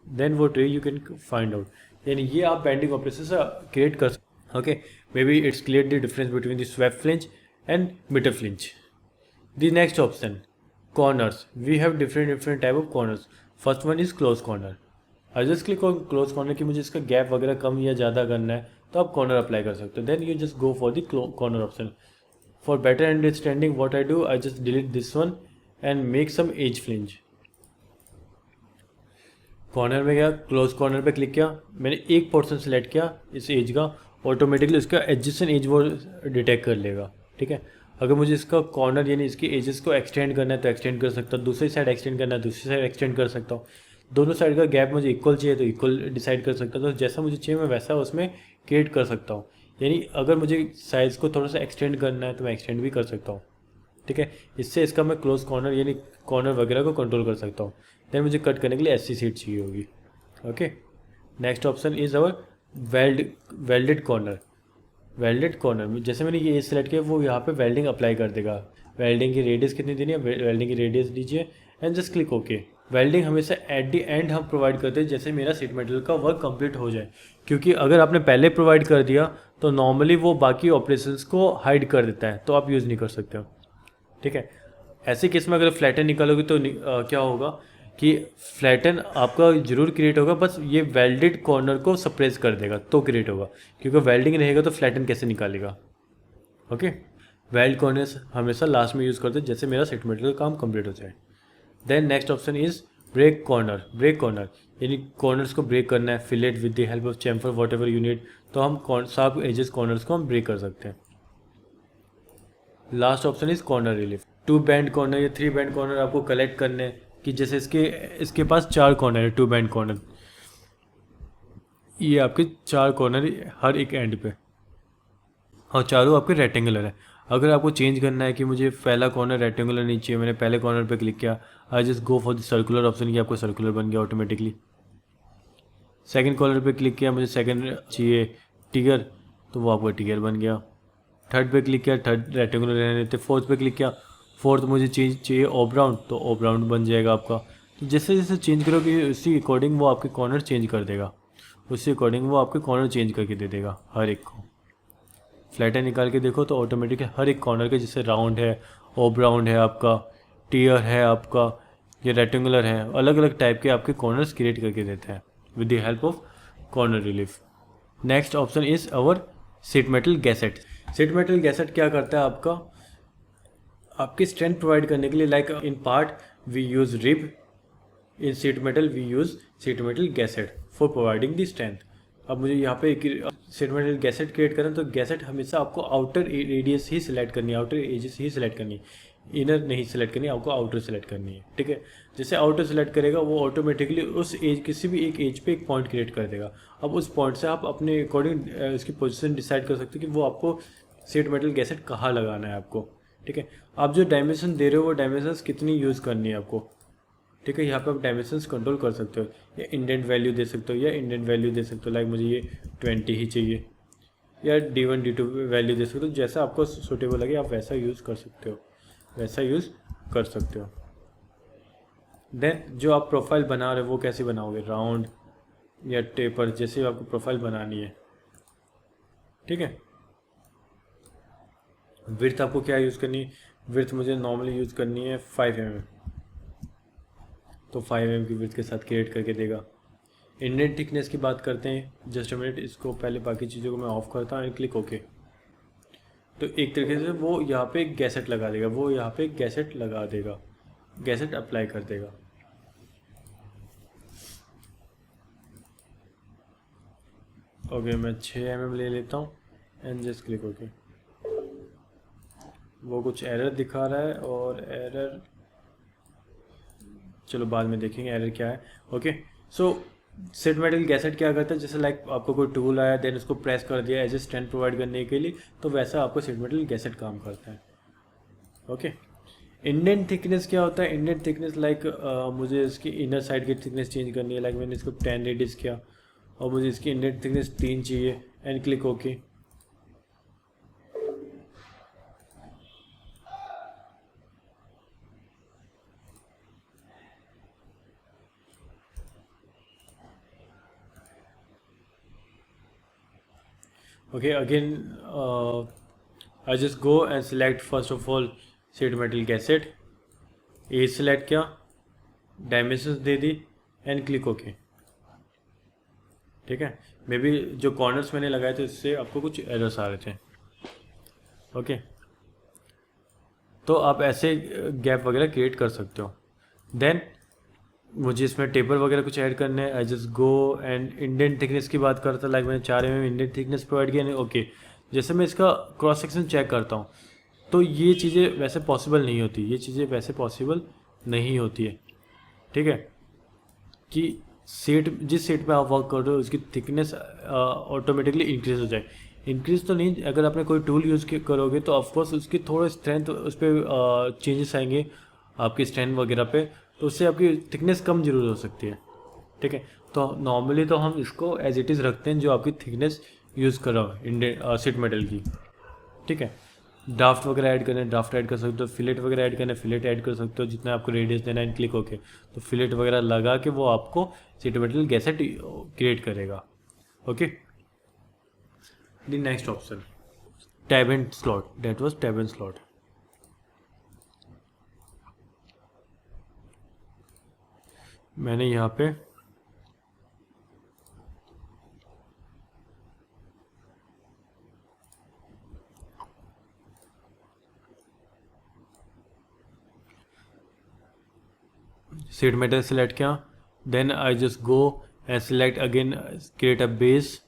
देन वो tray you can find out. यानी ये आप बैंडिंग ऑपरेशन से क्रिएट कर सकते। Okay, maybe it's clear the difference between the swept flange and miter flange. The next option, corners. We have different type of corners. First one is close corner. I just click on close corner कि मुझे इसका gap वगैरह कम या ज़्यादा करना है तो आप कॉर्नर अप्लाई कर सकते हो। Then you just go for the corner option. For better understanding what I do, I just delete this one and make some edge flange. Corner में गया, क्लोज कॉर्नर पे क्लिक किया, मैंने एक पोर्शन सेलेक्ट किया इस एज का, automatically उसका एडजेसेंट एज वो डिटेक्ट कर लेगा। ठीक है, अगर मुझे इसका कॉर्नर यानी इसके एजेस को एक्सटेंड करना है तो एक्सटेंड कर सकता हूँ, दूसरी साइड एक्सटेंड करना है दूसरी साइड एक्सटेंड कर सकता हूँ, दोनों साइड का गैप मुझे इक्वल चाहिए तो इक्वल डिसाइड कर सकता हूँ, तो जैसा मुझे चाहिए मैं वैसा उसमें क्रिएट कर सकता हूँ। यानी अगर मुझे साइज़ को थोड़ा सा एक्सटेंड करना है तो मैं एक्सटेंड भी कर सकता हूँ। ठीक है, इससे इसका मैं क्लोज कॉर्नर यानी कॉर्नर वगैरह को कंट्रोल कर सकता हूँ। देन मुझे कट करने के लिए ऐसी सीट चाहिए होगी। Okay, next option is our welded corner. Welded corner जैसे मैंने ये सिलेक्ट किया वो यहाँ पे वेल्डिंग अप्लाई कर देगा। वेल्डिंग की रेडियस कितनी देनी है, वेल्डिंग की रेडियस दीजिए and just click okay. Welding हमेशा एट द एंड हम प्रोवाइड करते हैं जैसे मेरा सीट मेटल का वर्क कंप्लीट हो जाए, क्योंकि अगर आपने पहले प्रोवाइड कर दिया तो नॉर्मली वो बाकी ऑपरेशंस को हाइड कर देता है, तो आप यूज़ नहीं कर सकते हो। ठीक है, ऐसे केस में अगर फ्लैटन निकालोगे तो क्या होगा कि फ्लैटन आपका जरूर क्रिएट होगा, बस ये वेल्डेड कॉर्नर को सप्रेस कर देगा तो क्रिएट होगा, क्योंकि वेल्डिंग रहेगा तो फ्लैटन कैसे निकालेगा। ओके, वेल्ड कॉर्नर्स हमेशा लास्ट में यूज़ करते हैं जैसे मेरा सेट मेटल का काम कंप्लीट हो जाए। Then next option is break corner. Break corner यानी कॉर्नर्स को ब्रेक करना है, fillet with the help of chamfer whatever unit, तो हम सब एजेस कॉर्नर्स को हम ब्रेक कर सकते हैं। Last option is corner relief. 2 band corner या 3 बैंड कॉर्नर आपको कलेक्ट करने हैं कि जैसे इसके पास 4 कॉर्नर है, 2 बैंड कॉर्नर, ये आपके 4 कॉर्नर हर एक एंड पे और चारों आपके रेक्टेंगुलर है। अगर आपको चेंज करना है कि मुझे पहला कॉर्नर रेक्टेंगुलर नहीं चाहिए, मैंने पहले कॉर्नर पे क्लिक किया, आई just go for the circular option, ये आपको सर्कुलर बन गया ऑटोमेटिकली। सेकंड कॉर्नर पे क्लिक किया, मुझे सेकंड चाहिए टिगर, तो वो आपका टिगर बन गया। थर्ड पे क्लिक किया, थर्ड रेक्टेंगुलर रहने देते। फोर्थ पे क्लिक किया, फोर्थ मुझे चेंज चाहिए ऑफ राउंड, तो ऑफ राउंड बन जाएगा आपका। तो जैसे जैसे चेंज करोगे उसी अकॉर्डिंग वो आपके कॉर्नर चेंज कर देगा, उसी अकॉर्डिंग वो आपके कॉर्नर चेंज करके दे देगा हर एक को। फ्लैटर निकाल के देखो तो ऑटोमेटिकली हर एक कॉर्नर के जैसे राउंड है, ऑफ राउंड है आपका, टीयर है आपका, ये रेक्टेंगुलर है, अलग अलग टाइप के आपके कॉर्नर्स क्रिएट करके देते हैं with the help of corner relief. Next option is our sheet metal gusset. Sheet metal gusset क्या करता है आपकी स्ट्रेंथ प्रोवाइड करने के लिए, like in part we use rib, in sheet metal we use sheet metal gusset for providing the strength. अब मुझे यहाँ पे एक सीट मेटल गैसेट क्रिएट करना है तो गैसेट हमेशा आपको आउटर रेडियस ही सिलेक्ट करनी है, आउटर एजेस ही सिलेक्ट करनी है, इनर नहीं सिलेक्ट करनी है, आपको आउटर सेलेक्ट करनी है। ठीक है, जैसे आउटर सेलेक्ट करेगा वो ऑटोमेटिकली उस एज किसी भी एक एज पे एक पॉइंट क्रिएट कर देगा। अब उस पॉइंट से आप अपने अकॉर्डिंग उसकी पोजीशन डिसाइड कर सकते हो कि वो आपको सीट मेटल गैसेट कहाँ लगाना है आपको। ठीक है, आप जो डायमेंशन दे रहे हो वो डायमेंशंस कितनी यूज़ करनी है आपको। ठीक है, यहाँ पे आप डायमेंशंस कंट्रोल कर सकते हो, या इंडेंट वैल्यू दे सकते हो या इंडेंट वैल्यू दे सकते हो, लाइक मुझे ये 20 ही चाहिए, या D1 D2 वैल्यू दे सकते हो, जैसा आपको सूटेबल लगे आप वैसा यूज़ कर सकते हो, वैसा यूज़ कर सकते हो। देन जो आप प्रोफाइल बना रहे हो वो कैसे बनाओगे, राउंड या टेपर, जैसे आपको प्रोफाइल बनानी है। ठीक है, विड्थ आपको क्या यूज़ करनी है, विड्थ मुझे नॉर्मली यूज़ करनी है 5 mm, तो 5 mm की विड्थ के साथ क्रिएट करके देगा। इंडेंट थिकनेस की बात करते हैं, जस्ट अ मिनट, इसको पहले बाकी चीज़ों को मैं ऑफ करता हूँ एंड क्लिक ओके। तो एक तरीके से वो यहाँ पे एक गैसेट लगा देगा, वो यहाँ पे एक गैसेट लगा देगा, गैसेट अप्लाई कर देगा। ओके, मैं 6 mm ले लेता हूँ एंड जस्ट क्लिक ओके। वो कुछ एरर दिखा रहा है और एरर चलो बाद में देखेंगे एरर क्या है। ओके, सो सेट मेटल गैसेट क्या करता है, जैसे लाइक आपको कोई टूल आया देन उसको प्रेस कर दिया एज ए स्ट्रेंथ प्रोवाइड करने के लिए, तो वैसा आपको सेट मेटल गैसेट काम करता है। ओके, इंडेंट थिकनेस क्या होता है, इंडेंट थिकनेस लाइक मुझे इसकी इनर साइड की थिकनेस चेंज करनी है, लाइक मैंने इसको 10 रेडियस किया और मुझे इसकी इंडेंट थिकनेस 3 चाहिए and click okay. Okay, again I just go and select first of all sheet metal cassette, edge select किया, डायमेंशंस दे दी एंड क्लिक ओके। ठीक है, मे बी जो कॉर्नर्स मैंने लगाए थे इससे आपको कुछ एरर्स आ रहे थे। ओके, तो आप ऐसे गैप वगैरह क्रिएट कर सकते हो। देन मुझे इसमें टेपर वगैरह कुछ ऐड करने हैं, I just go and indent thickness की बात करता, लाइक मैंने 4 mm इंडेंट थिकनेस प्रोवाइड किया। ओके, जैसे मैं इसका क्रॉस सेक्शन चेक करता हूँ तो ये चीज़ें वैसे पॉसिबल नहीं होती, ये चीज़ें वैसे पॉसिबल नहीं होती है। ठीक है, कि सेट जिस सेट पे आप वर्क कर रहे हो उसकी थिकनेस ऑटोमेटिकली इंक्रीज हो जाए। इंक्रीज तो नहीं, अगर आपने कोई टूल यूज़ करोगे तो ऑफकोर्स उसकी थोड़ा स्ट्रेंथ उस पर चेंजेस आएंगे आपकी स्ट्रेंथ वगैरह पे, तो उससे आपकी थिकनेस कम जरूर हो सकती है। ठीक है, तो नॉर्मली तो हम इसको एज इट इज़ रखते हैं जो आपकी थिकनेस यूज़ कर रहा हो शीट मेटल की। ठीक है, ड्राफ्ट वगैरह ऐड करना है, ड्राफ्ट ऐड कर सकते हो, फिलेट वगैरह ऐड करना है, फिलेट ऐड कर सकते हो, जितना आपको रेडियस देना है, क्लिक ओके। तो फिलेट वगैरह लगा के वो आपको शीट मेटल गैसेट क्रिएट करेगा। Okay, the next option tab and slot, that was tab and slot. मैंने यहाँ पे शीट मेटल सेलेक्ट किया, then I just go and select again create a base.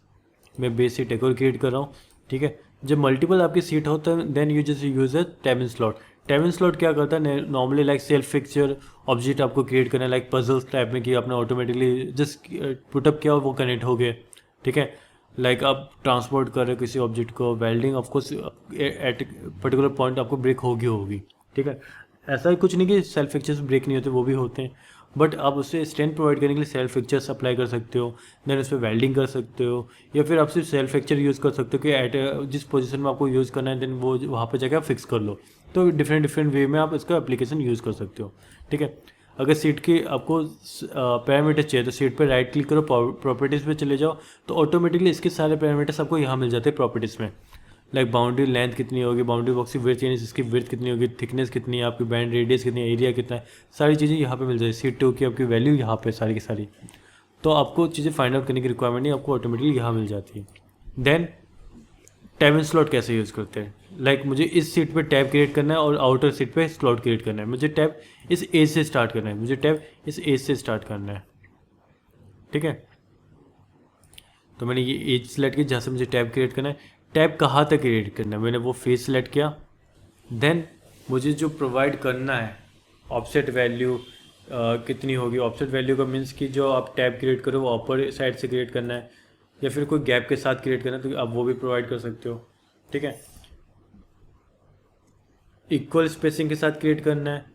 मैं बेस सीट एक और create कर रहा हूँ। ठीक है, जब मल्टीपल आपकी सीट होता है then you just use a tab and slot. Tab and slot क्या करता है, normally like self fixture object आपको क्रिएट करना है, लाइक पजल्स टाइप में कि आपने ऑटोमेटिकली जस्ट पुटअप किया और वो कनेक्ट हो गए। ठीक है, लाइक आप ट्रांसपोर्ट कर रहे हो किसी ऑब्जेक्ट को, welding of course at particular point आपको ब्रेक होगी। ठीक है, ऐसा ही कुछ नहीं कि सेल्फ फिक्चर्स ब्रेक नहीं होते, वो भी होते हैं, बट आप उससे स्ट्रेंथ प्रोवाइड करने के लिए सेल्फ फिक्चर्स अप्लाई कर सकते हो, देन उस पर वेल्डिंग कर सकते हो, या फिर आप सिर्फ सेल्फ फिक्चर यूज़ कर सकते हो कि एट जिस पोजीशन में आपको यूज़ करना है देन वो वहाँ पर जाकर आप फिक्स कर लो। तो डिफरेंट वे में आप इसका एप्लीकेशन यूज़ कर सकते हो। ठीक है, अगर सीट के आपको पैरामीटर्स चाहिए तो सीट पर राइट क्लिक करो, प्रॉपर्टीज़ पे चले जाओ, तो ऑटोमेटिकली इसके सारे पैरामीटर्स आपको यहाँ मिल जाते हैं प्रॉपर्टीज़ में। लाइक बाउंड्री लेंथ कितनी होगी, बाउंड्री बॉक्स की विड्थ यानी इसकी विड्थ कितनी होगी, थिकनेस कितनी है, आपकी बैंड रेडियस कितनी है, एरिया कितना है, सारी चीज़ें यहाँ पे मिल जाएगी। सीट 2 की आपकी वैल्यू यहाँ पे सारी की सारी, तो आपको चीज़ें फाइंड आउट करने की रिक्वायरमेंट नहीं, आपको ऑटोमेटिकली यहाँ मिल जाती है। देन टैब एंड स्लॉट कैसे यूज़ करते हैं, लाइक मुझे इस सीट पे टैब क्रिएट करना है और आउटर सीट पे स्लॉट क्रिएट करना है, मुझे टैब इस एज से स्टार्ट करना है, मुझे टैब इस एज से स्टार्ट करना है। ठीक है, तो मैंने ये एज सेलेक्ट की जहाँ से मुझे टैब क्रिएट करना है। टैब कहाँ तक क्रिएट करना है, मैंने वो फेस सेलेक्ट किया। देन मुझे जो प्रोवाइड करना है ऑफसेट वैल्यू कितनी होगी, ऑफसेट वैल्यू का मीन्स कि जो आप टैब क्रिएट करो वो अपर साइड से क्रिएट करना है या फिर कोई गैप के साथ क्रिएट करना है, तो आप वो भी प्रोवाइड कर सकते हो। ठीक है, इक्वल स्पेसिंग के साथ क्रिएट करना है,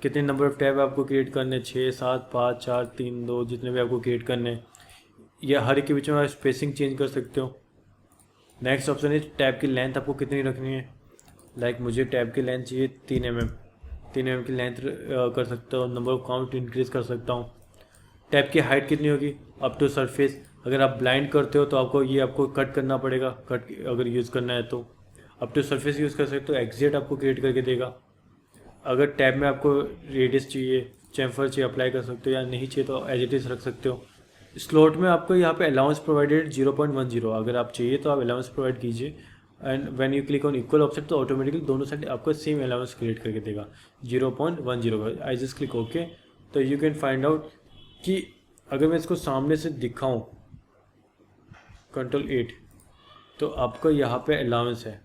कितने नंबर ऑफ टैब आपको क्रिएट करने हैं, 6 7 5 4 3 2 जितने भी आपको क्रिएट करने हैं, या हर एक के बीच में आप स्पेसिंग चेंज कर सकते हो। नेक्स्ट ऑप्शन है टैब की लेंथ आपको कितनी रखनी है, लाइक मुझे टैब की लेंथ चाहिए 3 mm, 3 mm की लेंथ कर सकता हूँ, नंबर ऑफ काउंट इंक्रीज कर सकता हूँ। टैब की हाइट कितनी होगी अप टू सरफेस, अगर आप ब्लाइंड करते हो तो आपको कट करना पड़ेगा, कट अगर यूज़ करना है तो अप टू सरफेस यूज़ कर सकते हो, एग्जैक्ट आपको क्रिएट करके देगा। अगर टैब में आपको रेडियस चाहिए, चैम्फर चाहिए, अप्लाई कर सकते हो, या नहीं चाहिए तो एज इट इज़ रख सकते हो। स्लॉट में आपको यहाँ पे अलाउंस प्रोवाइडेड 0.10, अगर आप चाहिए तो आप अलाउंस प्रोवाइड कीजिए, and when you click on equal offset तो ऑटोमेटिकली दोनों साइड आपको सेम अलाउंस क्रिएट करके देगा 0.10। आई जस्ट क्लिक ओके, तो यू कैन फाइंड आउट कि अगर मैं इसको सामने से दिखाऊँ Ctrl 8 तो आपको यहाँ पे अलाउंस है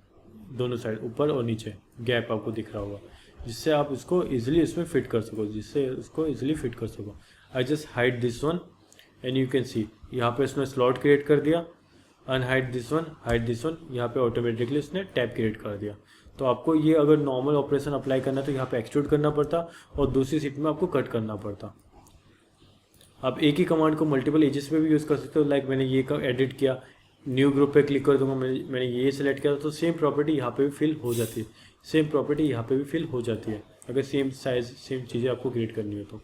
दोनों साइड, ऊपर और नीचे गैप आपको दिख रहा होगा। जिससे आप इसको इजीली इसमें फिट कर सको, जिससे उसको इजीली फिट कर सको। I just hide this one and you can see यहाँ पे इसने स्लॉट क्रिएट कर दिया, unhide this one, hide this one, यहाँ पे ऑटोमेटिकली उसने टैब क्रिएट कर दिया। तो आपको ये अगर नॉर्मल ऑपरेशन अप्लाई करना है तो यहाँ पे एक्सट्रूड करना पड़ता और दूसरी सीट में आपको कट करना पड़ता। आप एक ही कमांड को मल्टीपल एजेस पे भी यूज़ कर सकते हो। लाइक मैंने ये एडिट किया, न्यू ग्रुप पे क्लिक कर दूंगा, मैंने ये सिलेक्ट किया तो सेम प्रॉपर्टी यहाँ पे भी फिल हो जाती है, सेम प्रॉपर्टी यहाँ पे भी फिल हो जाती है अगर सेम साइज सेम चीज़ें आपको क्रिएट करनी हो तो।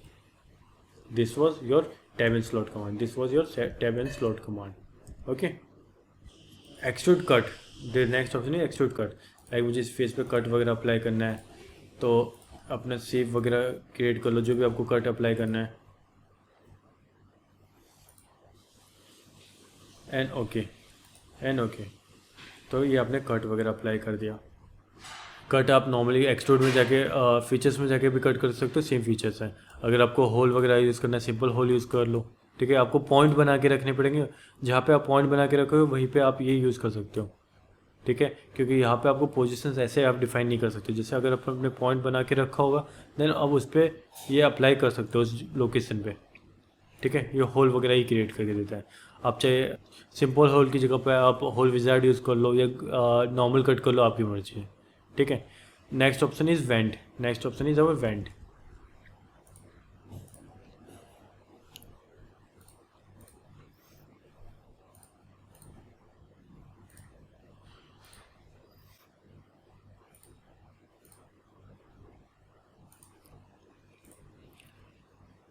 This was your tab and slot command, this was your tab and slot command. Okay, extrude cut, the next option है एक्सट्रूड कट। लाइक मुझे इस फेस पे कट वगैरह अप्लाई करना है तो अपना शेप वगैरह क्रिएट कर लो, जो भी आपको कट अप्लाई करना है, एंड ओके। तो ये आपने कट वगैरह अप्लाई कर दिया। कट आप नॉर्मली एक्सट्रूड में जाके फीचर्स में जाके भी कट कर सकते हो, सेम फीचर्स हैं। अगर आपको होल वगैरह यूज़ करना है, सिंपल होल यूज़ कर लो, ठीक है। आपको पॉइंट बना के रखने पड़ेंगे, जहाँ पे आप पॉइंट बना के रखोगे वहीं पे आप ये यूज़ कर सकते हो, ठीक है। क्योंकि यहाँ पे आपको पोजीशंस ऐसे आप डिफाइन नहीं कर सकते। जैसे अगर आपने पॉइंट बना के रखा होगा देन अब उस पर ये अप्लाई कर सकते हो उस लोकेशन पे, ठीक है। ये होल वगैरह ही क्रिएट करके देता है। आप चाहे सिंपल होल की जगह पे आप होल विजार्ड यूज़ कर लो या नॉर्मल कट कर लो, आपकी मर्जी है, ठीक है। Next option is went, next option is our went.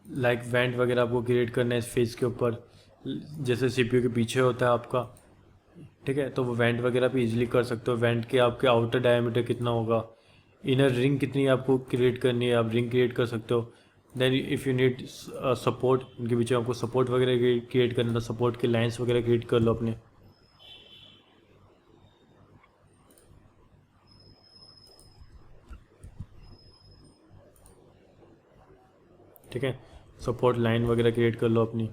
Like went वगैरह आपको क्रिएट करना है इस फेस के ऊपर, जैसे सीपीयू के पीछे होता है आपका, ठीक है। तो वो वेंट वगैरह भी इजीली कर सकते हो। वेंट के आपके आउटर डायमीटर कितना होगा, इनर रिंग कितनी आपको क्रिएट करनी है, आप रिंग क्रिएट कर सकते हो। Then if you need support, उनके पीछे आपको सपोर्ट वगैरह क्रिएट करना था, सपोर्ट के लाइंस वगैरह क्रिएट कर लो अपने, ठीक है। सपोर्ट लाइन वगैरह क्रिएट कर लो अपनी।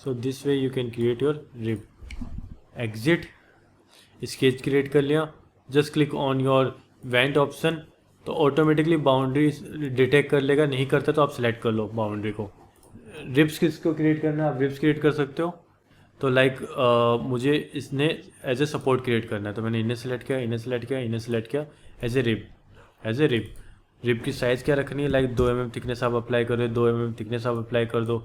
सो this way you can create your rib. Exit, sketch create कर लिया, just click on your went option, तो ऑटोमेटिकली बाउंड्री डिटेक्ट कर लेगा। नहीं करता तो आप सिलेक्ट कर लो बाउंड्री को। रिब्स किसको क्रिएट करना है, आप रिब्स क्रिएट कर सकते हो। तो लाइक मुझे इसने एज ए सपोर्ट क्रिएट करना है, तो मैंने इन्हें सेलेक्ट किया, इन्हें सेलेक्ट किया, इन्हें सेलेक्ट किया as a rib, as a rib. Rib की साइज़ क्या रखनी है, लाइक 2 mm थिकनेस आप अप्लाई करो, 2 mm थिकनेस आप अप्लाई कर दो।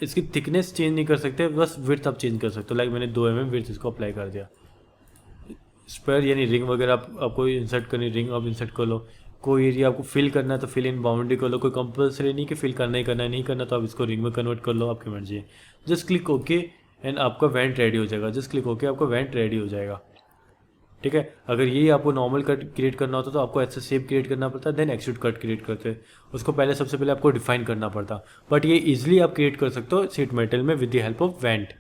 इसकी थिकनेस चेंज नहीं कर सकते, बस विड्थ आप चेंज कर सकते हो। लाइक मैंने 2 mm विड्थ इसको अप्लाई कर दिया। स्क्वायर यानी रिंग वगैरह आपको इंसर्ट करनी, रिंग आप इंसर्ट कर लो। कोई एरिया आपको फिल करना है तो फिल इन बाउंड्री कर लो, कोई कंपलसरी नहीं कि फिल करना ही करना है, नहीं करना तो आप इसको रिंग में कन्वर्ट कर लो, आपकी मर्जी है। जस्ट क्लिक ओके एंड आपका वेंट रेडी हो जाएगा। जस्ट क्लिक ओके, आपका वेंट रेडी हो जाएगा, ठीक है। अगर यही आपको नॉर्मल कट क्रिएट करना होता तो आपको ऐसा शेप क्रिएट करना पड़ता, देन एक्सट्रूड कट क्रिएट करते, उसको पहले सबसे पहले आपको डिफाइन करना पड़ता। बट ये इजीली आप क्रिएट कर सकते हो शीट मेटल में with the help of went,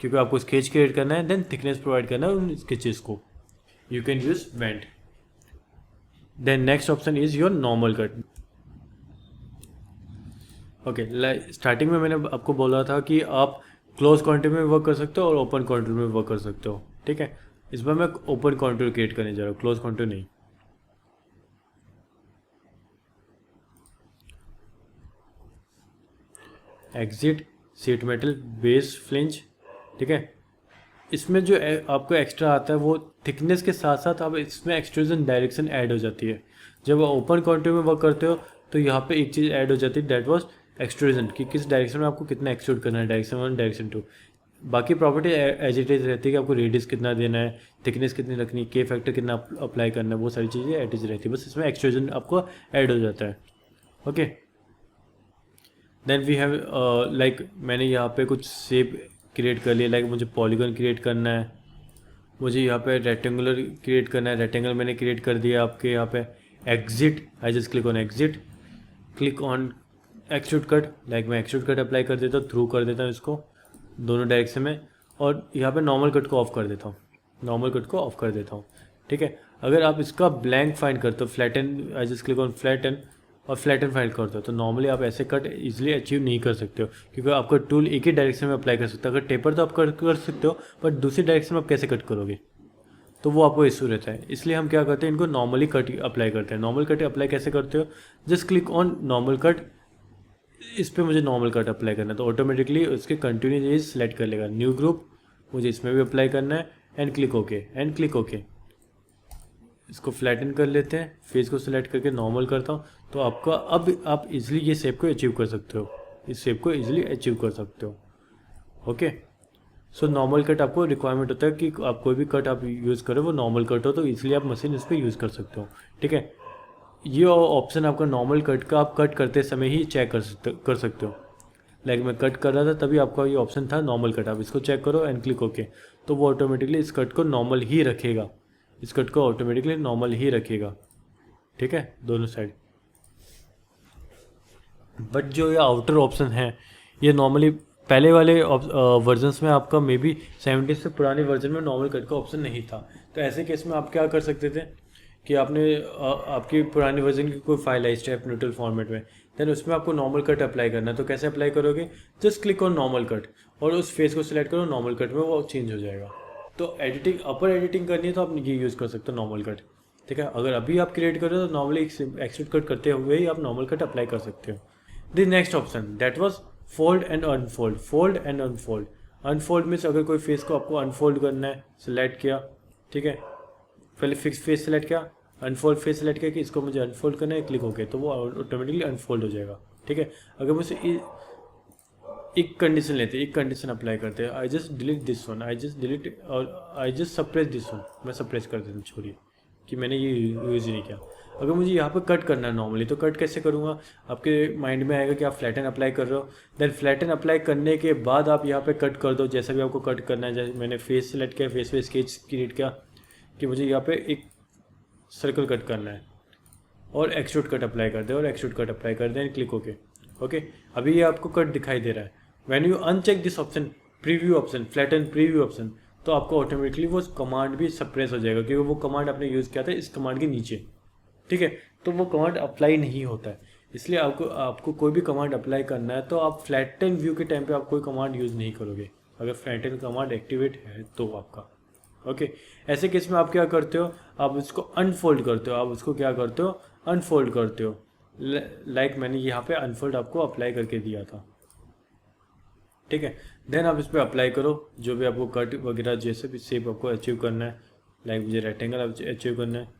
क्योंकि आपको स्केच क्रिएट करना है, देन थिकनेस प्रोवाइड करना है उन स्केचेस को, you can use vent. Then next option is your normal cut. Okay, starting में मैंने आपको बोला था कि आप क्लोज कॉन्टूर में वर्क कर सकते हो और ओपन कॉन्टूर में वर्क कर सकते हो, ठीक है। इस बार मैं ओपन कॉन्टूर क्रिएट करने जा रहा हूँ, क्लोज कॉन्टूर नहीं। एग्जिट, शीट मेटल, बेस फ्लिंज, ठीक है। इसमें जो आपको एक्स्ट्रा आता है वो थिकनेस के साथ साथ अब इसमें एक्सट्रूजन डायरेक्शन ऐड हो जाती है। जब आप ओपन कॉन्टूर में वर्क करते हो तो यहाँ पे एक चीज़ ऐड हो जाती है, दैट वाज एक्सट्रूजन, कि किस डायरेक्शन में आपको कितना एक्सट्रूड करना है, डायरेक्शन 1 डायरेक्शन 2। बाकी प्रॉपर्टी एज इट इज रहती है कि आपको रेडियस कितना देना है, थिकनेस कितनी रखनी है, के फैक्टर कितना अप्लाई करना है, वो सारी चीज़ें एज इट रहती है, बस इसमें एक्सट्रूजन आपको ऐड हो जाता है। Okay, then we have like मैंने यहाँ पे कुछ शेप क्रिएट कर लिया। लाइक मुझे पॉलीगन क्रिएट करना है, मुझे यहाँ पे रेक्टेंगुलर क्रिएट करना है, रेक्टेंगल मैंने क्रिएट कर दिया। आपके यहाँ पे exit, I just click on exit, click on extrude cut. Like मैं एक्सट्रूड कट अप्लाई कर देता हूँ, थ्रू कर देता हूँ इसको दोनों डायरेक्शन में, और यहाँ पे नॉर्मल कट को ऑफ कर देता हूँ, नॉर्मल कट को ऑफ कर देता हूँ, ठीक है। अगर आप इसका ब्लैंक फाइंड करते हो, flatten, I just click on flatten, और फ्लैटन फाइल करते हो, तो नॉर्मली आप ऐसे कट इजीली अचीव नहीं कर सकते हो, क्योंकि आपका टूल एक ही डायरेक्शन में अप्लाई कर सकते हो। अगर टेपर तो आप कर सकते हो, बट दूसरी डायरेक्शन में आप कैसे कट करोगे, तो वो आपको इशू रहता है। इसलिए हम क्या करते हैं, इनको नॉर्मली कट अप्लाई करते हैं। नॉर्मल कट अप्लाई कैसे करते हो, just click on normal cut, इस पर मुझे नॉर्मल कट अप्लाई करना है तो ऑटोमेटिकली उसके कंटिन्यूस एज सेलेक्ट कर लेगा। न्यू ग्रुप मुझे इसमें भी अप्लाई करना है, and click okay, and click okay. इसको फ्लैटन कर लेते हैं, फेस को सिलेक्ट करके नॉर्मल करता हूँ, तो आपका अब आप इजीली ये शेप को अचीव कर सकते हो, इस शेप को इजीली अचीव कर सकते हो। ओके, सो नॉर्मल कट आपको रिक्वायरमेंट होता है कि आप कोई भी कट आप यूज़ करो वो नॉर्मल कट हो, तो इसलिए आप मशीन इस पर यूज़ कर सकते हो। ठीक है, ये ऑप्शन आपका नॉर्मल कट का आप कट करते समय ही चेक कर सकते हो। लाइक मैं कट कर रहा था तभी आपका ये ऑप्शन था नॉर्मल कट, आप इसको चेक करो एंड क्लिक ओके, तो वो ऑटोमेटिकली इस कट को नॉर्मल ही रखेगा, इस कट को ऑटोमेटिकली नॉर्मल ही रखेगा। ठीक है, दोनों साइड। बट जो ये आउटर ऑप्शन है, ये नॉर्मली पहले वाले वर्जन्स में आपका मे बी 70 से पुराने वर्जन में नॉर्मल कट का ऑप्शन नहीं था। तो ऐसे केस में आप क्या कर सकते थे कि आपने आपकी पुरानी वर्जन की कोई फाइल है स्टेप न्यूट्रल फॉर्मेट में, देन उसमें आपको नॉर्मल कट अप्लाई करना है। तो कैसे अप्लाई करोगे, just click on normal cut और उस फेस को सिलेक्ट करो, नॉर्मल कट में वो चेंज हो जाएगा। तो एडिटिंग, अपर एडिटिंग करनी है तो आप ये यूज़ कर सकते हो नॉर्मल कट। ठीक है, अगर अभी आप क्रिएट कर रहे हो तो नॉर्मली एक्सट्रूड कट करते हुए ही आप नॉर्मल कट अप्लाई कर सकते हो। The next option that was fold and unfold. Fold and unfold, unfold means अगर कोई फेस को आपको अनफोल्ड करना है, सिलेक्ट किया, ठीक है, पहले फिक्स फेस सिलेक्ट किया, अनफोल्ड फेस सेलेक्ट किया कि इसको मुझे अनफोल्ड करना है, क्लिक हो गया तो वो ऑटोमेटिकली अनफोल्ड हो जाएगा। ठीक है, अगर मुझे एक कंडीशन लेते हैं, एक कंडीशन अप्लाई करते हैं, I just delete this one, I just delete और I just suppress this one, मैं सप्रेस कर देता हूँ, छोड़िए कि मैंने ये यूज़ ही नहीं किया। अगर मुझे यहाँ पे कट करना है नॉर्मली, तो कट कैसे करूँगा, आपके माइंड में आएगा कि आप फ्लैटन अप्लाई कर रहे हो, देन फ्लैटन अप्लाई करने के बाद आप यहाँ पे कट कर दो जैसा भी आपको कट करना है। जैसे मैंने फेस सेलेक्ट किया, फेस पे स्केच क्रिएट किया कि मुझे यहाँ पे एक सर्कल कट करना है और एक्सट्रूड कट अप्लाई कर दे और एक्सट्रूड कट अप्लाई कर दें, क्लिक ओके। ओके, अभी ये आपको कट दिखाई दे रहा है। When you uncheck this option, preview option, flatten preview option, तो आपको ऑटोमेटिकली वो कमांड भी सप्रेस हो जाएगा, क्योंकि वो कमांड आपने यूज़ किया था इस कमांड के नीचे। ठीक है, तो वो कमांड अप्लाई नहीं होता है। इसलिए आपको कोई भी कमांड अप्लाई करना है तो आप फ्लैटन व्यू के टाइम पे आप कोई कमांड यूज़ नहीं करोगे, अगर फ्लैटन कमांड एक्टिवेट है तो आपका। ओके, ऐसे केस में आप क्या करते हो, आप उसको अनफोल्ड करते हो, आप उसको क्या करते हो, अनफोल्ड करते हो। लाइक मैंने यहाँ पे अनफोल्ड आपको अप्लाई करके दिया था। ठीक है, देन आप इस पर अप्लाई करो जो भी आपको कट वगैरह जैसे भी शेप आपको अचीव करना है। लाइक मुझे रेक्टेंगल अचीव करना है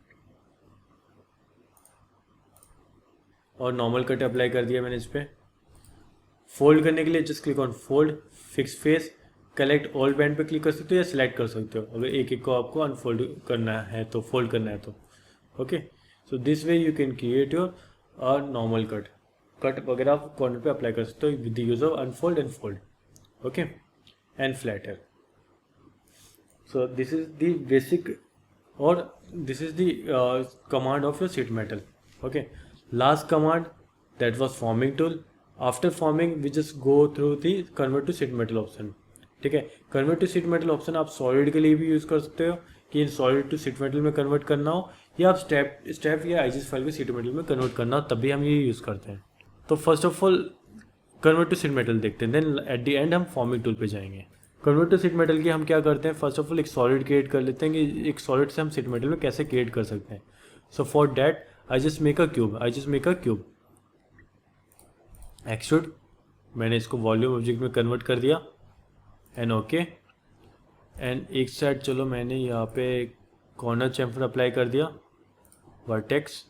और नॉर्मल कट अप्लाई कर दिया मैंने इस पर। फोल्ड करने के लिए just click on fold, fix face, collect all band पे क्लिक कर सकते हो या सिलेक्ट कर सकते हो, अगर एक एक को आपको अनफोल्ड करना है तो, फोल्ड करना है तो। Okay, so this way you can create your normal cut वगैरह आप कॉर्नर पे अप्लाई कर सकते हो with the use of unfold and fold. Okay, and flatten. So this is the basic और this is the command of your sheet metal. Okay, last command that was forming tool. After forming we just go through the convert to sheet metal option. ठीक है, convert to sheet metal option आप solid के लिए भी use कर सकते हो कि इन सॉलिड टू शीट मेटल में कन्वर्ट करना हो, या आप स्टेप या आईजीएस फाइल को शीट मेटल में कन्वर्ट करना हो, तभी हम ये यूज़ करते हैं। तो first of all convert to sheet metal देखते हैं, देन एट द एंड हम फॉर्मिंग टूल पे जाएंगे। कन्वर्ट टू शीट मेटल की हम क्या करते हैं, फर्स्ट ऑफ ऑल एक सॉलिड क्रिएट कर लेते हैं कि एक सॉलिड से हम शीट मेटल में कैसे क्रिएट कर सकते हैं। So for that I just make a cube, extrude, मैंने इसको वॉल्यूम ऑब्जेक्ट में कन्वर्ट कर दिया एंड ओके। एंड एक साइड चलो मैंने यहाँ पे कॉर्नर चैम्फर अप्लाई कर दिया, वर्टेक्स,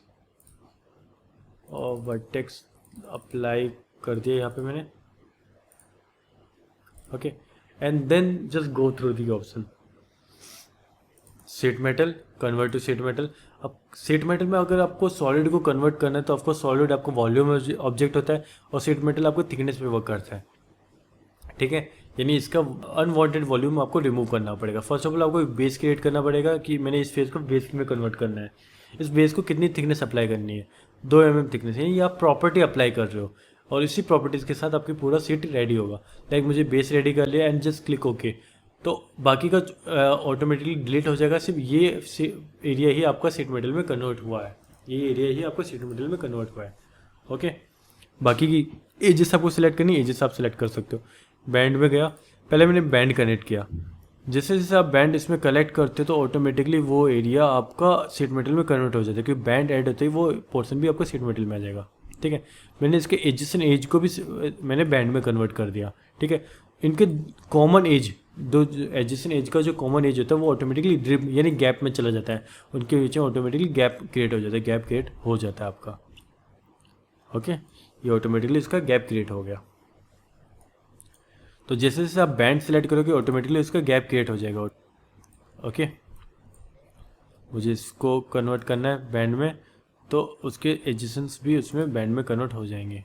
और वर्टेक्स अप्लाई कर दिया यहाँ पे मैंने। Okay, and then just go through the option sheet metal, convert to sheet metal. अब शीट मेटल में अगर आपको सॉलिड को कन्वर्ट करना है तो आपको सॉलिड आपको वॉल्यूम ऑब्जेक्ट होता है और शीट मेटल आपको थिकनेस पे वर्क करता है। ठीक है, यानी इसका अनवांटेड वॉल्यूम आपको रिमूव करना पड़ेगा। फर्स्ट ऑफ ऑल आपको एक बेस क्रिएट करना पड़ेगा कि मैंने इस फेस को बेस में कन्वर्ट करना है। इस बेस को कितनी थिकनेस अप्लाई करनी है, 2 mm थिकनेस है, ये आप प्रॉपर्टी अप्लाई कर रहे हो और इसी प्रॉपर्टीज़ के साथ आपकी पूरा सीट रेडी होगा। लाइक मुझे बेस रेडी कर लिया एंड जस्ट क्लिक ओके, तो बाकी का ऑटोमेटिकली डिलीट हो जाएगा, सिर्फ ये एरिया ही आपका शीट मेटल में कन्वर्ट हुआ है, ये एरिया ही आपका शीट मेटल में कन्वर्ट हुआ है। ओके, बाकी की एजेस आपको सिलेक्ट करनी है, एजेस आप सिलेक्ट कर सकते हो। बैंड में गया, पहले मैंने बैंड कनेक्ट किया। जैसे जैसे आप बैंड इसमें कलेक्ट करते हो तो ऑटोमेटिकली वो एरिया आपका शीट मेटल में कन्वर्ट हो जाता है, क्योंकि बैंड ऐड होते ही वो पोर्शन भी आपका शीट मेटल में आ जाएगा। ठीक है, मैंने इसके एजेस एंड एज को भी मैंने बैंड में कन्वर्ट कर दिया। ठीक है, इनके कॉमन एज, दो एजेस एंड एज का जो कॉमन एज होता है वो ऑटोमेटिकली ड्रिप यानी गैप में चला जाता है, उनके बीच में ऑटोमेटिकली गैप क्रिएट हो जाता है, गैप क्रिएट हो जाता है आपका। ओके, ये ऑटोमेटिकली इसका गैप क्रिएट हो गया। तो जैसे जैसे आप बैंड सेलेक्ट करोगे ऑटोमेटिकली उसका गैप क्रिएट हो जाएगा। ओके, मुझे इसको कन्वर्ट करना है बैंड में, तो उसके एडजेसेंट्स भी उसमें बैंड में कन्वर्ट हो जाएंगे।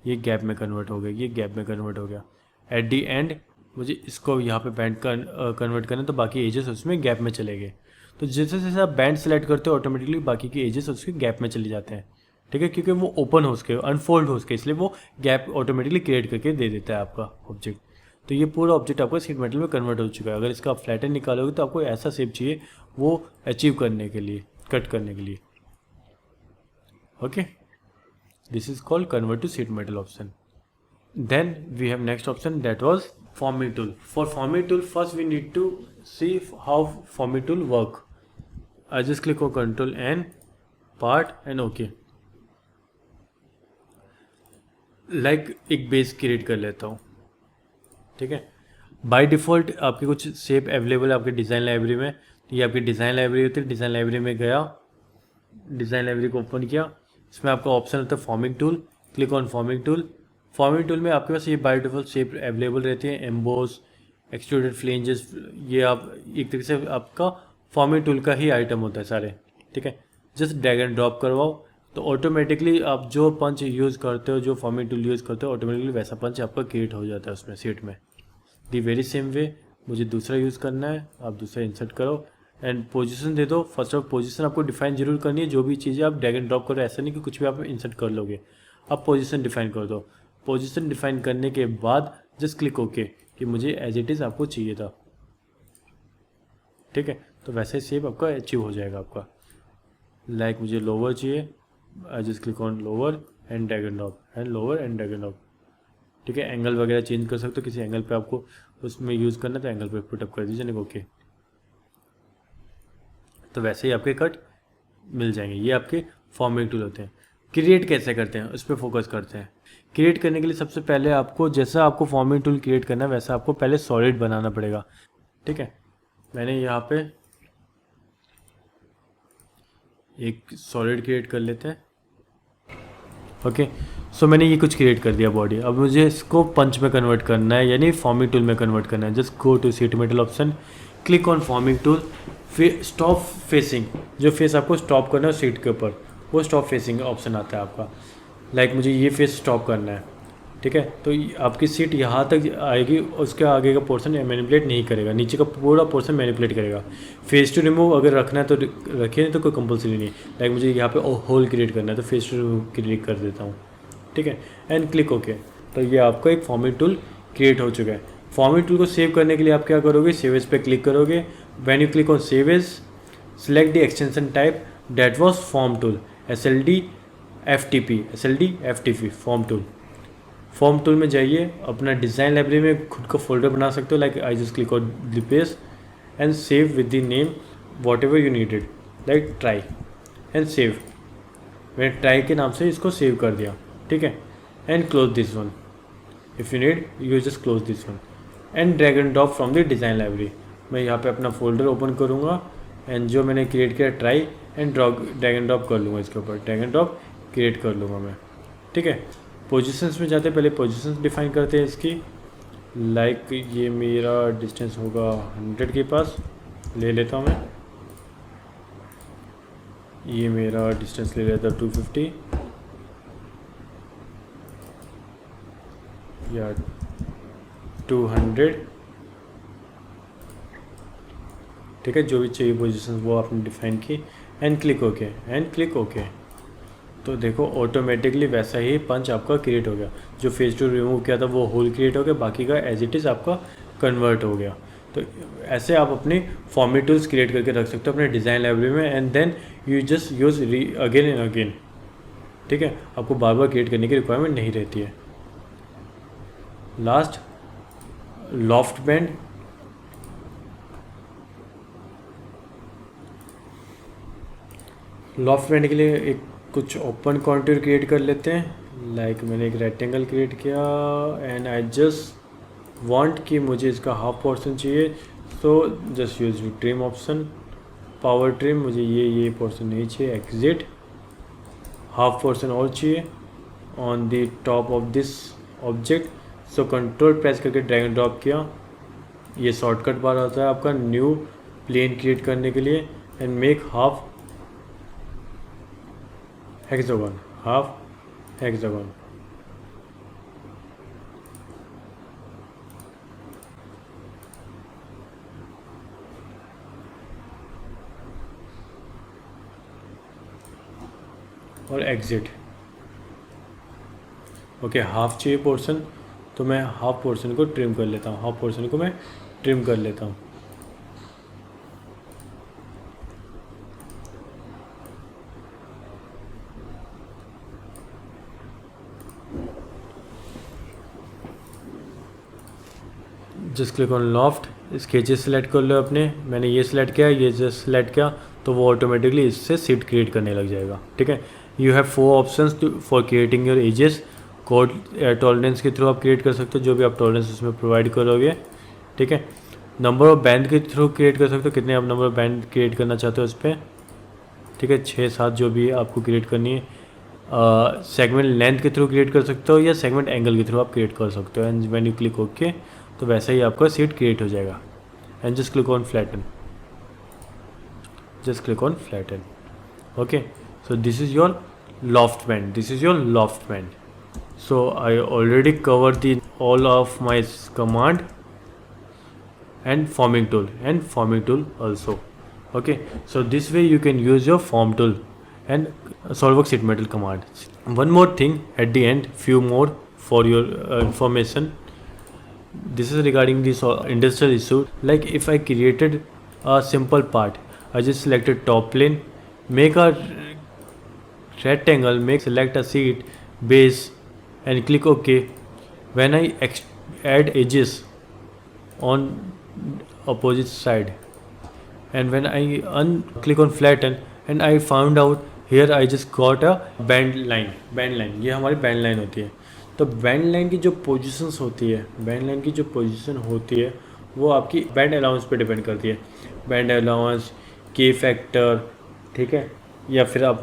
ये गैप में कन्वर्ट हो गया, ये गैप में कन्वर्ट हो गया। एट दी एंड मुझे इसको यहाँ पे बैंड कन्वर्ट करना है, तो बाकी एजेस उसमें गैप में चले गए। तो जैसे जैसे आप बैंड सेलेक्ट करते हो ऑटोमेटिकली बाकी के एजेस उसके गैप में चले जाते हैं। ठीक है, क्योंकि वो ओपन हो उसके, अनफोल्ड हो उसके, इसलिए वो गैप ऑटोमेटिकली क्रिएट करके दे देता है आपका ऑब्जेक्ट। तो ये पूरा ऑब्जेक्ट आपका शीट मेटल में कन्वर्ट हो चुका है। अगर इसका आप फ्लैटन निकालोगे तो आपको ऐसा शेप चाहिए वो अचीव करने के लिए, कट करने के लिए। Okay, this is called convert to sheet metal option. Then we have next option, that was forming tool. For forming tool, first we need to see how forming tool work. I just click on Control N, part and OK. Like एक base create कर लेता हूँ। ठीक है, by default आपके कुछ shape available है आपके डिज़ाइन लाइब्रेरी में। ये आपकी डिज़ाइन लाइब्रेरी होती है। डिज़ाइन लाइब्रेरी में गया, डिज़ाइन लाइब्रेरी को ओपन किया, इसमें आपका ऑप्शन होता है forming tool. Click on forming tool. Forming tool में आपके पास ये बाय डिफ़ॉल्ट शेप अवेलेबल रहती है, एम्बोस, एक्सट्रूडेड फ्लेंजेस, ये आप एक तरीके से आपका फॉर्मिंग टूल का ही आइटम होता है सारे। ठीक है, जस्ट ड्रैग एंड ड्रॉप करवाओ तो ऑटोमेटिकली आप जो पंच यूज़ करते हो, जो फॉर्मिंग टूल यूज़ करते हो, ऑटोमेटिकली वैसा पंच आपका क्रिएट हो जाता है उसमें सीट में। दी वेरी सेम वे मुझे दूसरा यूज़ करना है, आप दूसरा इंसर्ट करो एंड पोजीशन दे दो। फर्स्ट ऑफ पोजीशन आपको डिफाइन जरूर करनी है, जो भी चीज़ें आप ड्रैग एंड ड्रॉप करो, ऐसा नहीं कि कुछ भी आप इंसर्ट कर लोगे। आप पोजीशन डिफाइन कर दो। पोजीशन डिफाइन करने के बाद जस्ट क्लिक ओके कि मुझे एज इट इज़ आपको चाहिए था। ठीक है, तो वैसे शेप आपका अचीव हो जाएगा आपका। लाइक मुझे लोअर चाहिए, आई just click on lower and drag and drop and lower and drag and drop. ठीक है, एंगल वगैरह चेंज कर सकते हो, किसी एंगल पे आपको उसमें यूज़ करना है तो एंगल पे पुटअप कर दीजिए, ओके। तो वैसे ही आपके कट मिल जाएंगे। ये आपके फॉर्मिंग टूल होते हैं। क्रिएट कैसे करते हैं उस पर फोकस करते हैं। क्रिएट करने के लिए सबसे पहले आपको, जैसा आपको फॉर्मिंग टूल क्रिएट करना है वैसा आपको पहले सॉलिड बनाना पड़ेगा। ठीक है, मैंने यहाँ पे एक सॉलिड क्रिएट कर लेते हैं। ओके, सो मैंने ये कुछ क्रिएट कर दिया बॉडी। अब मुझे इसको पंच में कन्वर्ट करना है, यानी फॉर्मिंग टूल में कन्वर्ट करना है। Just go to sheet metal option, click on forming tool, फिर स्टॉप फेसिंग, जो फेस आपको स्टॉप करना है सीट के ऊपर, वो स्टॉप फेसिंग ऑप्शन आता है आपका। लाइक मुझे ये फेस स्टॉप करना है। ठीक है, तो आपकी सीट यहाँ तक आएगी, उसके आगे का पोर्शन मैनिपुलेट नहीं करेगा, नीचे का पूरा पोर्शन मैनिपुलेट करेगा। फेस टू रिमूव अगर रखना है तो रखिए, नहीं तो कोई कंपल्सरी नहीं। लाइक मुझे यहाँ पे होल क्रिएट करना है तो फेस टू रिमूव क्लिक कर देता हूँ। ठीक है, एंड क्लिक ओके। तो ये आपका एक फॉर्मिंग टूल क्रिएट हो चुका है। फॉर्मिंग टूल को सेव करने के लिए आप क्या करोगे, सेव एज पे क्लिक करोगे। When you click on save as, select the extension type, that was form tool, SLD FTP form tool. Form tool में जाइए, अपना डिज़ाइन लाइब्रेरी में खुद का फोल्डर बना सकते हो। Like I just click on the page and save with the name what ever you needed, like try and save. मैंने ट्राई के नाम से इसको सेव कर दिया। ठीक है, and close this one. If you need you just close this one and drag and drop from the design library. मैं यहाँ पे अपना फोल्डर ओपन करूँगा एंड जो मैंने क्रिएट किया try and drag and drop कर लूँगा, इसके ऊपर ड्रैग एंड ड्रॉप क्रिएट कर लूँगा मैं। ठीक है, पोजीशंस में जाते पहले पोजीशंस डिफाइन करते हैं इसकी। लाइक ये मेरा डिस्टेंस होगा 100 के पास ले लेता हूँ मैं। ये मेरा डिस्टेंस ले लेता 250 या 200। ठीक है, जो भी चाहिए पोजीशन वो आपने डिफाइन की and click okay and click okay. तो देखो ऑटोमेटिकली वैसा ही पंच आपका क्रिएट हो गया। जो फेस टू रिमूव किया था वो होल क्रिएट हो गया, बाकी का एज इट इज़ आपका कन्वर्ट हो गया। तो ऐसे आप अपने फॉर्मिंग टूल्स क्रिएट करके रख सकते हो अपने डिज़ाइन लाइब्रेरी में and then you just use again and again. ठीक है, आपको बार बार क्रिएट करने की रिक्वायरमेंट नहीं रहती है। Last loft band, loft band के लिए एक कुछ ओपन कॉन्टूर क्रिएट कर लेते हैं। लाइक मैंने एक रेक्टेंगल क्रिएट किया एंड आई जस्ट वांट कि मुझे इसका हाफ पोर्शन चाहिए, so just use trim option, power trim, मुझे ये पोर्शन नहीं चाहिए, एग्जिट, हाफ पोर्शन और चाहिए on the top of this object. So control press करके ड्रैग एंड ड्रॉप किया, ये शॉर्टकट बार होता है आपका न्यू प्लेन क्रिएट करने के लिए, and make half hexagon, half hexagon. और एग्जिट। ओके, हाफ चाहिए पोर्शन, तो मैं हाफ पोर्शन को ट्रिम कर लेता हूँ, हाफ पोर्शन को मैं ट्रिम कर लेता हूँ। Just click on loft, sketches select कर लो अपने, मैंने ये सिलेक्ट किया, ये जस्ट सेलेक्ट किया, तो वो ऑटोमेटिकली इससे सीट क्रिएट करने लग जाएगा। ठीक है, you have 4 options for creating your edges. Code tolerance के थ्रू आप क्रिएट कर सकते हो, जो भी आप टॉलरेंस उसमें प्रोवाइड करोगे। ठीक है, नंबर ऑफ बैंड के थ्रू क्रिएट कर सकते हो, कितने आप नंबर ऑफ बैंड क्रिएट करना चाहते हो उस पर। ठीक है, 6-7 जो भी आपको क्रिएट करनी है। सेगमेंट लेंथ के थ्रू क्रिएट कर सकते हो या सेगमेंट एंगल के थ्रू आप क्रिएट कर सकते हो। And when you click okay, तो वैसे ही आपका सीट क्रिएट हो जाएगा। And just click on flatten, just click on flatten. Okay, so this is your loft band, this is your loft band. So I already covered the all of my command and forming tool also. Okay, so this way you can use your form tool and SolidWorks sheet metal command. One more thing at the end, few more for your information. This is regarding this industrial issue. Like if I created a simple part, I just selected top plane, make a rectangle, select a sheet base and click OK. When I add edges on opposite side and when I click on flatten and I found out here I just got a band line. ये हमारी band line होती है। तो band line की जो positions होती है, band line की जो पोजीशन होती है वो आपकी बैंड अलाउंस पे डिपेंड करती है। बैंड अलाउंस, के फैक्टर, ठीक है, या फिर आप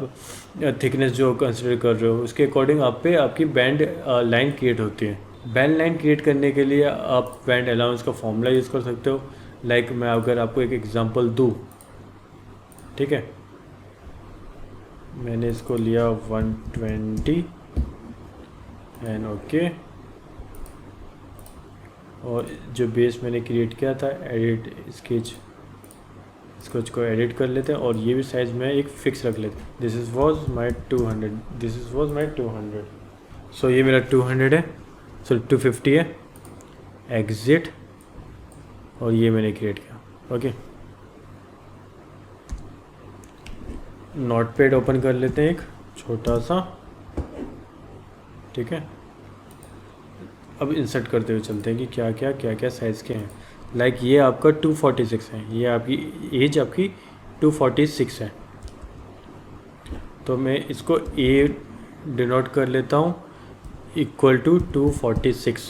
थिकनेस जो कंसिडर कर रहे हो उसके अकॉर्डिंग आप पे आपकी बैंड लाइन क्रिएट होती है। बैंड लाइन क्रिएट करने के लिए आप बैंड अलाउंस का फॉर्मूला यूज़ कर सकते हो। लाइक मैं अगर आपको एक एग्जांपल दूँ, ठीक है, मैंने इसको लिया 120 एंड ओके, और जो बेस मैंने क्रिएट किया था एडिट स्केच, स्केच को एडिट कर लेते हैं और ये भी साइज में एक फिक्स रख लेते हैं। This is was my 200, this is was my 200। सो ये मेरा 200 है, सो 250 है, एग्जिट, और ये मैंने क्रिएट किया। ओके, नोटपैड ओपन कर लेते हैं एक छोटा सा, ठीक है। अब इंसर्ट करते हुए चलते हैं कि क्या क्या साइज़ के हैं। लाइक ये आपका 246 है, ये आपकी एज आपकी 246 है, तो मैं इसको ए डिनोट कर लेता हूँ equal to 246,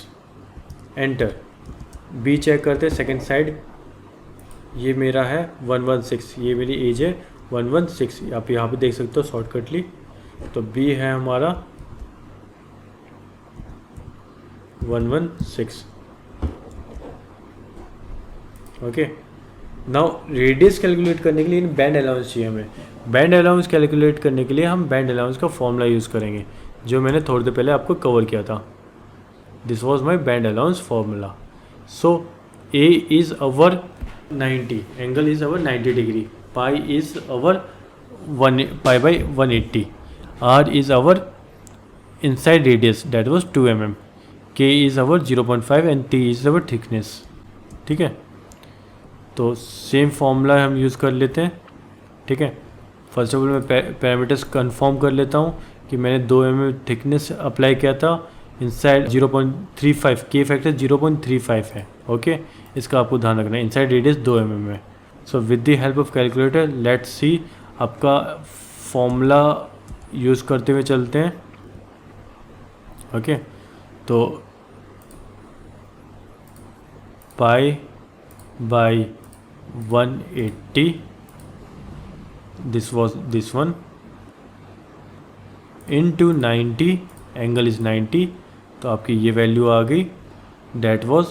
enter. B check करते हैं सेकंड साइड, ये मेरा है 116, ये मेरी एज है 116, आप यहाँ पे देख सकते हो शॉर्टकटली। तो बी है हमारा 116। ओके, नाउ रेडियस कैलकुलेट करने के लिए बैंड अलाउंस चाहिए हमें। बैंड अलाउंस कैलकुलेट करने के लिए हम बैंड अलाउंस का फॉर्मूला यूज़ करेंगे, जो मैंने थोड़ी देर पहले आपको कवर किया था। This was my bend allowance formula. So A is our 90, angle is our 90 degree, pi is our pi by 180, R is our inside radius that was 2 mm, K is our 0.5 and T is our thickness. ठीक है, तो same formula हम use कर लेते हैं। ठीक है, first of all मैं पैरामीटर्स कंफर्म कर लेता हूँ। कि मैंने 2 mm थिकनेस अप्लाई किया था, इनसाइड 0.35 के फैक्टर 0.35 है। ओके, इसका आपको ध्यान रखना है। इनसाइड रेडियस 2 mm है। So with the help of calculator let's see, आपका फॉर्मूला यूज़ करते हुए चलते हैं। ओके, तो pi by 180, this was this one, into 90, angle is 90, तो आपकी ये वैल्यू आ गई, that was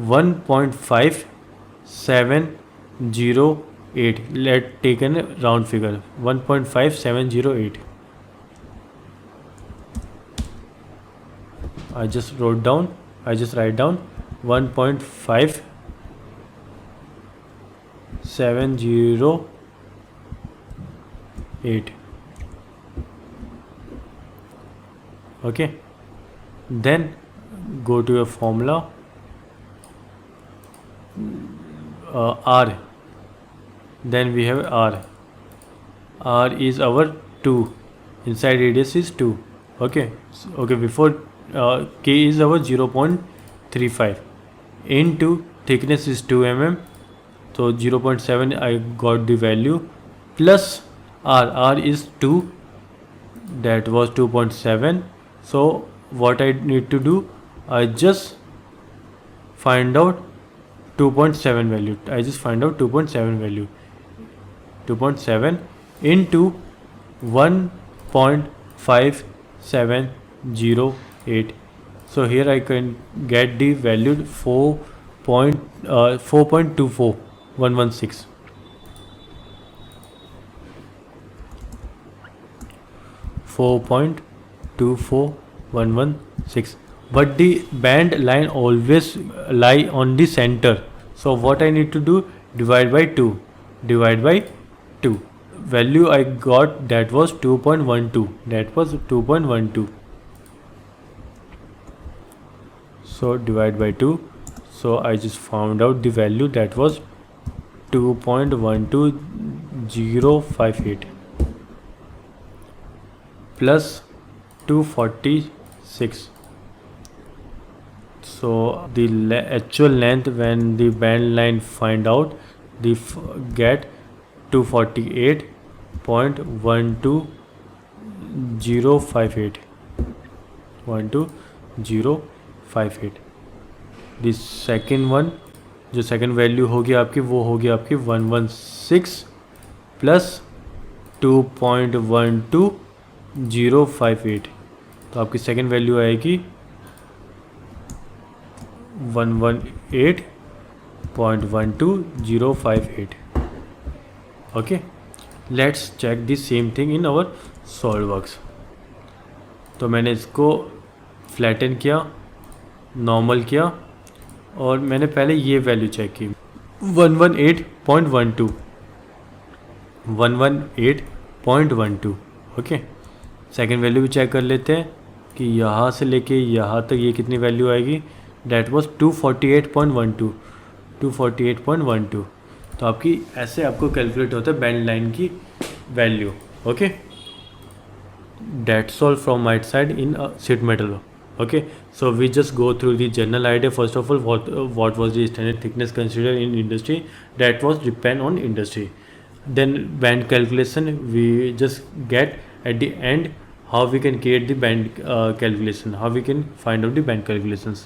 1.5708। Let take an round figure 1.5708। I just write down 1.5708. Okay, then go to your formula, R. Then we have R is our 2, inside radius is 2. Okay, before K is our 0.35 into thickness is 2 mm, so 0.7 I got the value, plus R is 2, that was 2.7. So what I need to do, I just find out 2.7 value. I just find out 2.7 value. 2.7 into 1.5708. So here I can get the value 4.24116. 4.24116, but the band line always lie on the center. So what I need to do, divide by 2. Value I got, that was 2.12. So divide by 2. So I just found out the value, that was 2.12058 plus 246. So the actual length when the band line find out, the get 248.12058. 12058. The second one, जो second value होगी आपकी, वो होगी आपकी 116 plus 2.12058. तो आपकी second value आएगी 118.12058. Okay, let's check the same thing in our SolidWorks. तो मैंने इसको फ्लैटन किया, नॉर्मल किया, और मैंने पहले ये वैल्यू चेक की 118.12. 118.12. ओके, सेकेंड वैल्यू भी चेक कर लेते हैं कि यहाँ से लेके यहाँ तक ये कितनी वैल्यू आएगी. That was 248.12. 248.12. तो आपकी ऐसे आपको कैलकुलेट होता है बैंड लाइन की value. Okay, that's all from my side in sheet metal. Okay, so we just go through the general idea. First of all, what was the standard thickness considered in industry? That was depend on industry. Then band calculation we just get at the end, how we can create the band calculation, how we can find out the band calculations.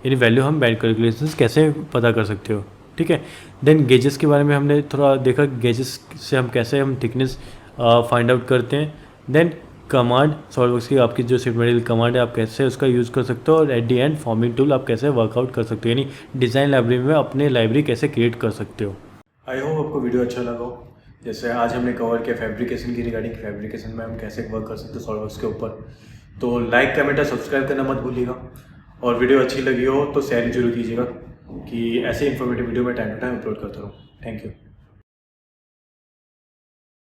यानी value हम band calculations कैसे पता कर सकते हो. ठीक है. Then gauges के बारे में हमने थोड़ा देखा, गेजेस से हम कैसे हम थिकनेस फाइंड आउट करते हैं. देन कमांड, सॉल्ववर्क्स की आपकी जो शीट मेटल कमांड है, आप कैसे उसका यूज़ कर सकते हो. और at the and forming tool आप कैसे वर्कआउट कर सकते हो, यानी डिज़ाइन लाइब्रेरी में अपने लाइब्रेरी कैसे क्रिएट कर सकते हो. आई होप आपको वीडियो अच्छा लगा हो. जैसे आज हमने कवर किया फैब्रिकेशन की रिगार्डिंग, फैब्रिकेशन में हम कैसे वर्क कर सकते हो सॉल्ववर्क्स के ऊपर. तो लाइक, कमेंट और सब्सक्राइब करना मत भूलिएगा. और वीडियो अच्छी लगी हो तो शेयर जरूर कीजिएगा, कि ऐसे इन्फॉर्मेटिव वीडियो मैं टाइम टू टाइम अपलोड करता रहूँ. Thank you.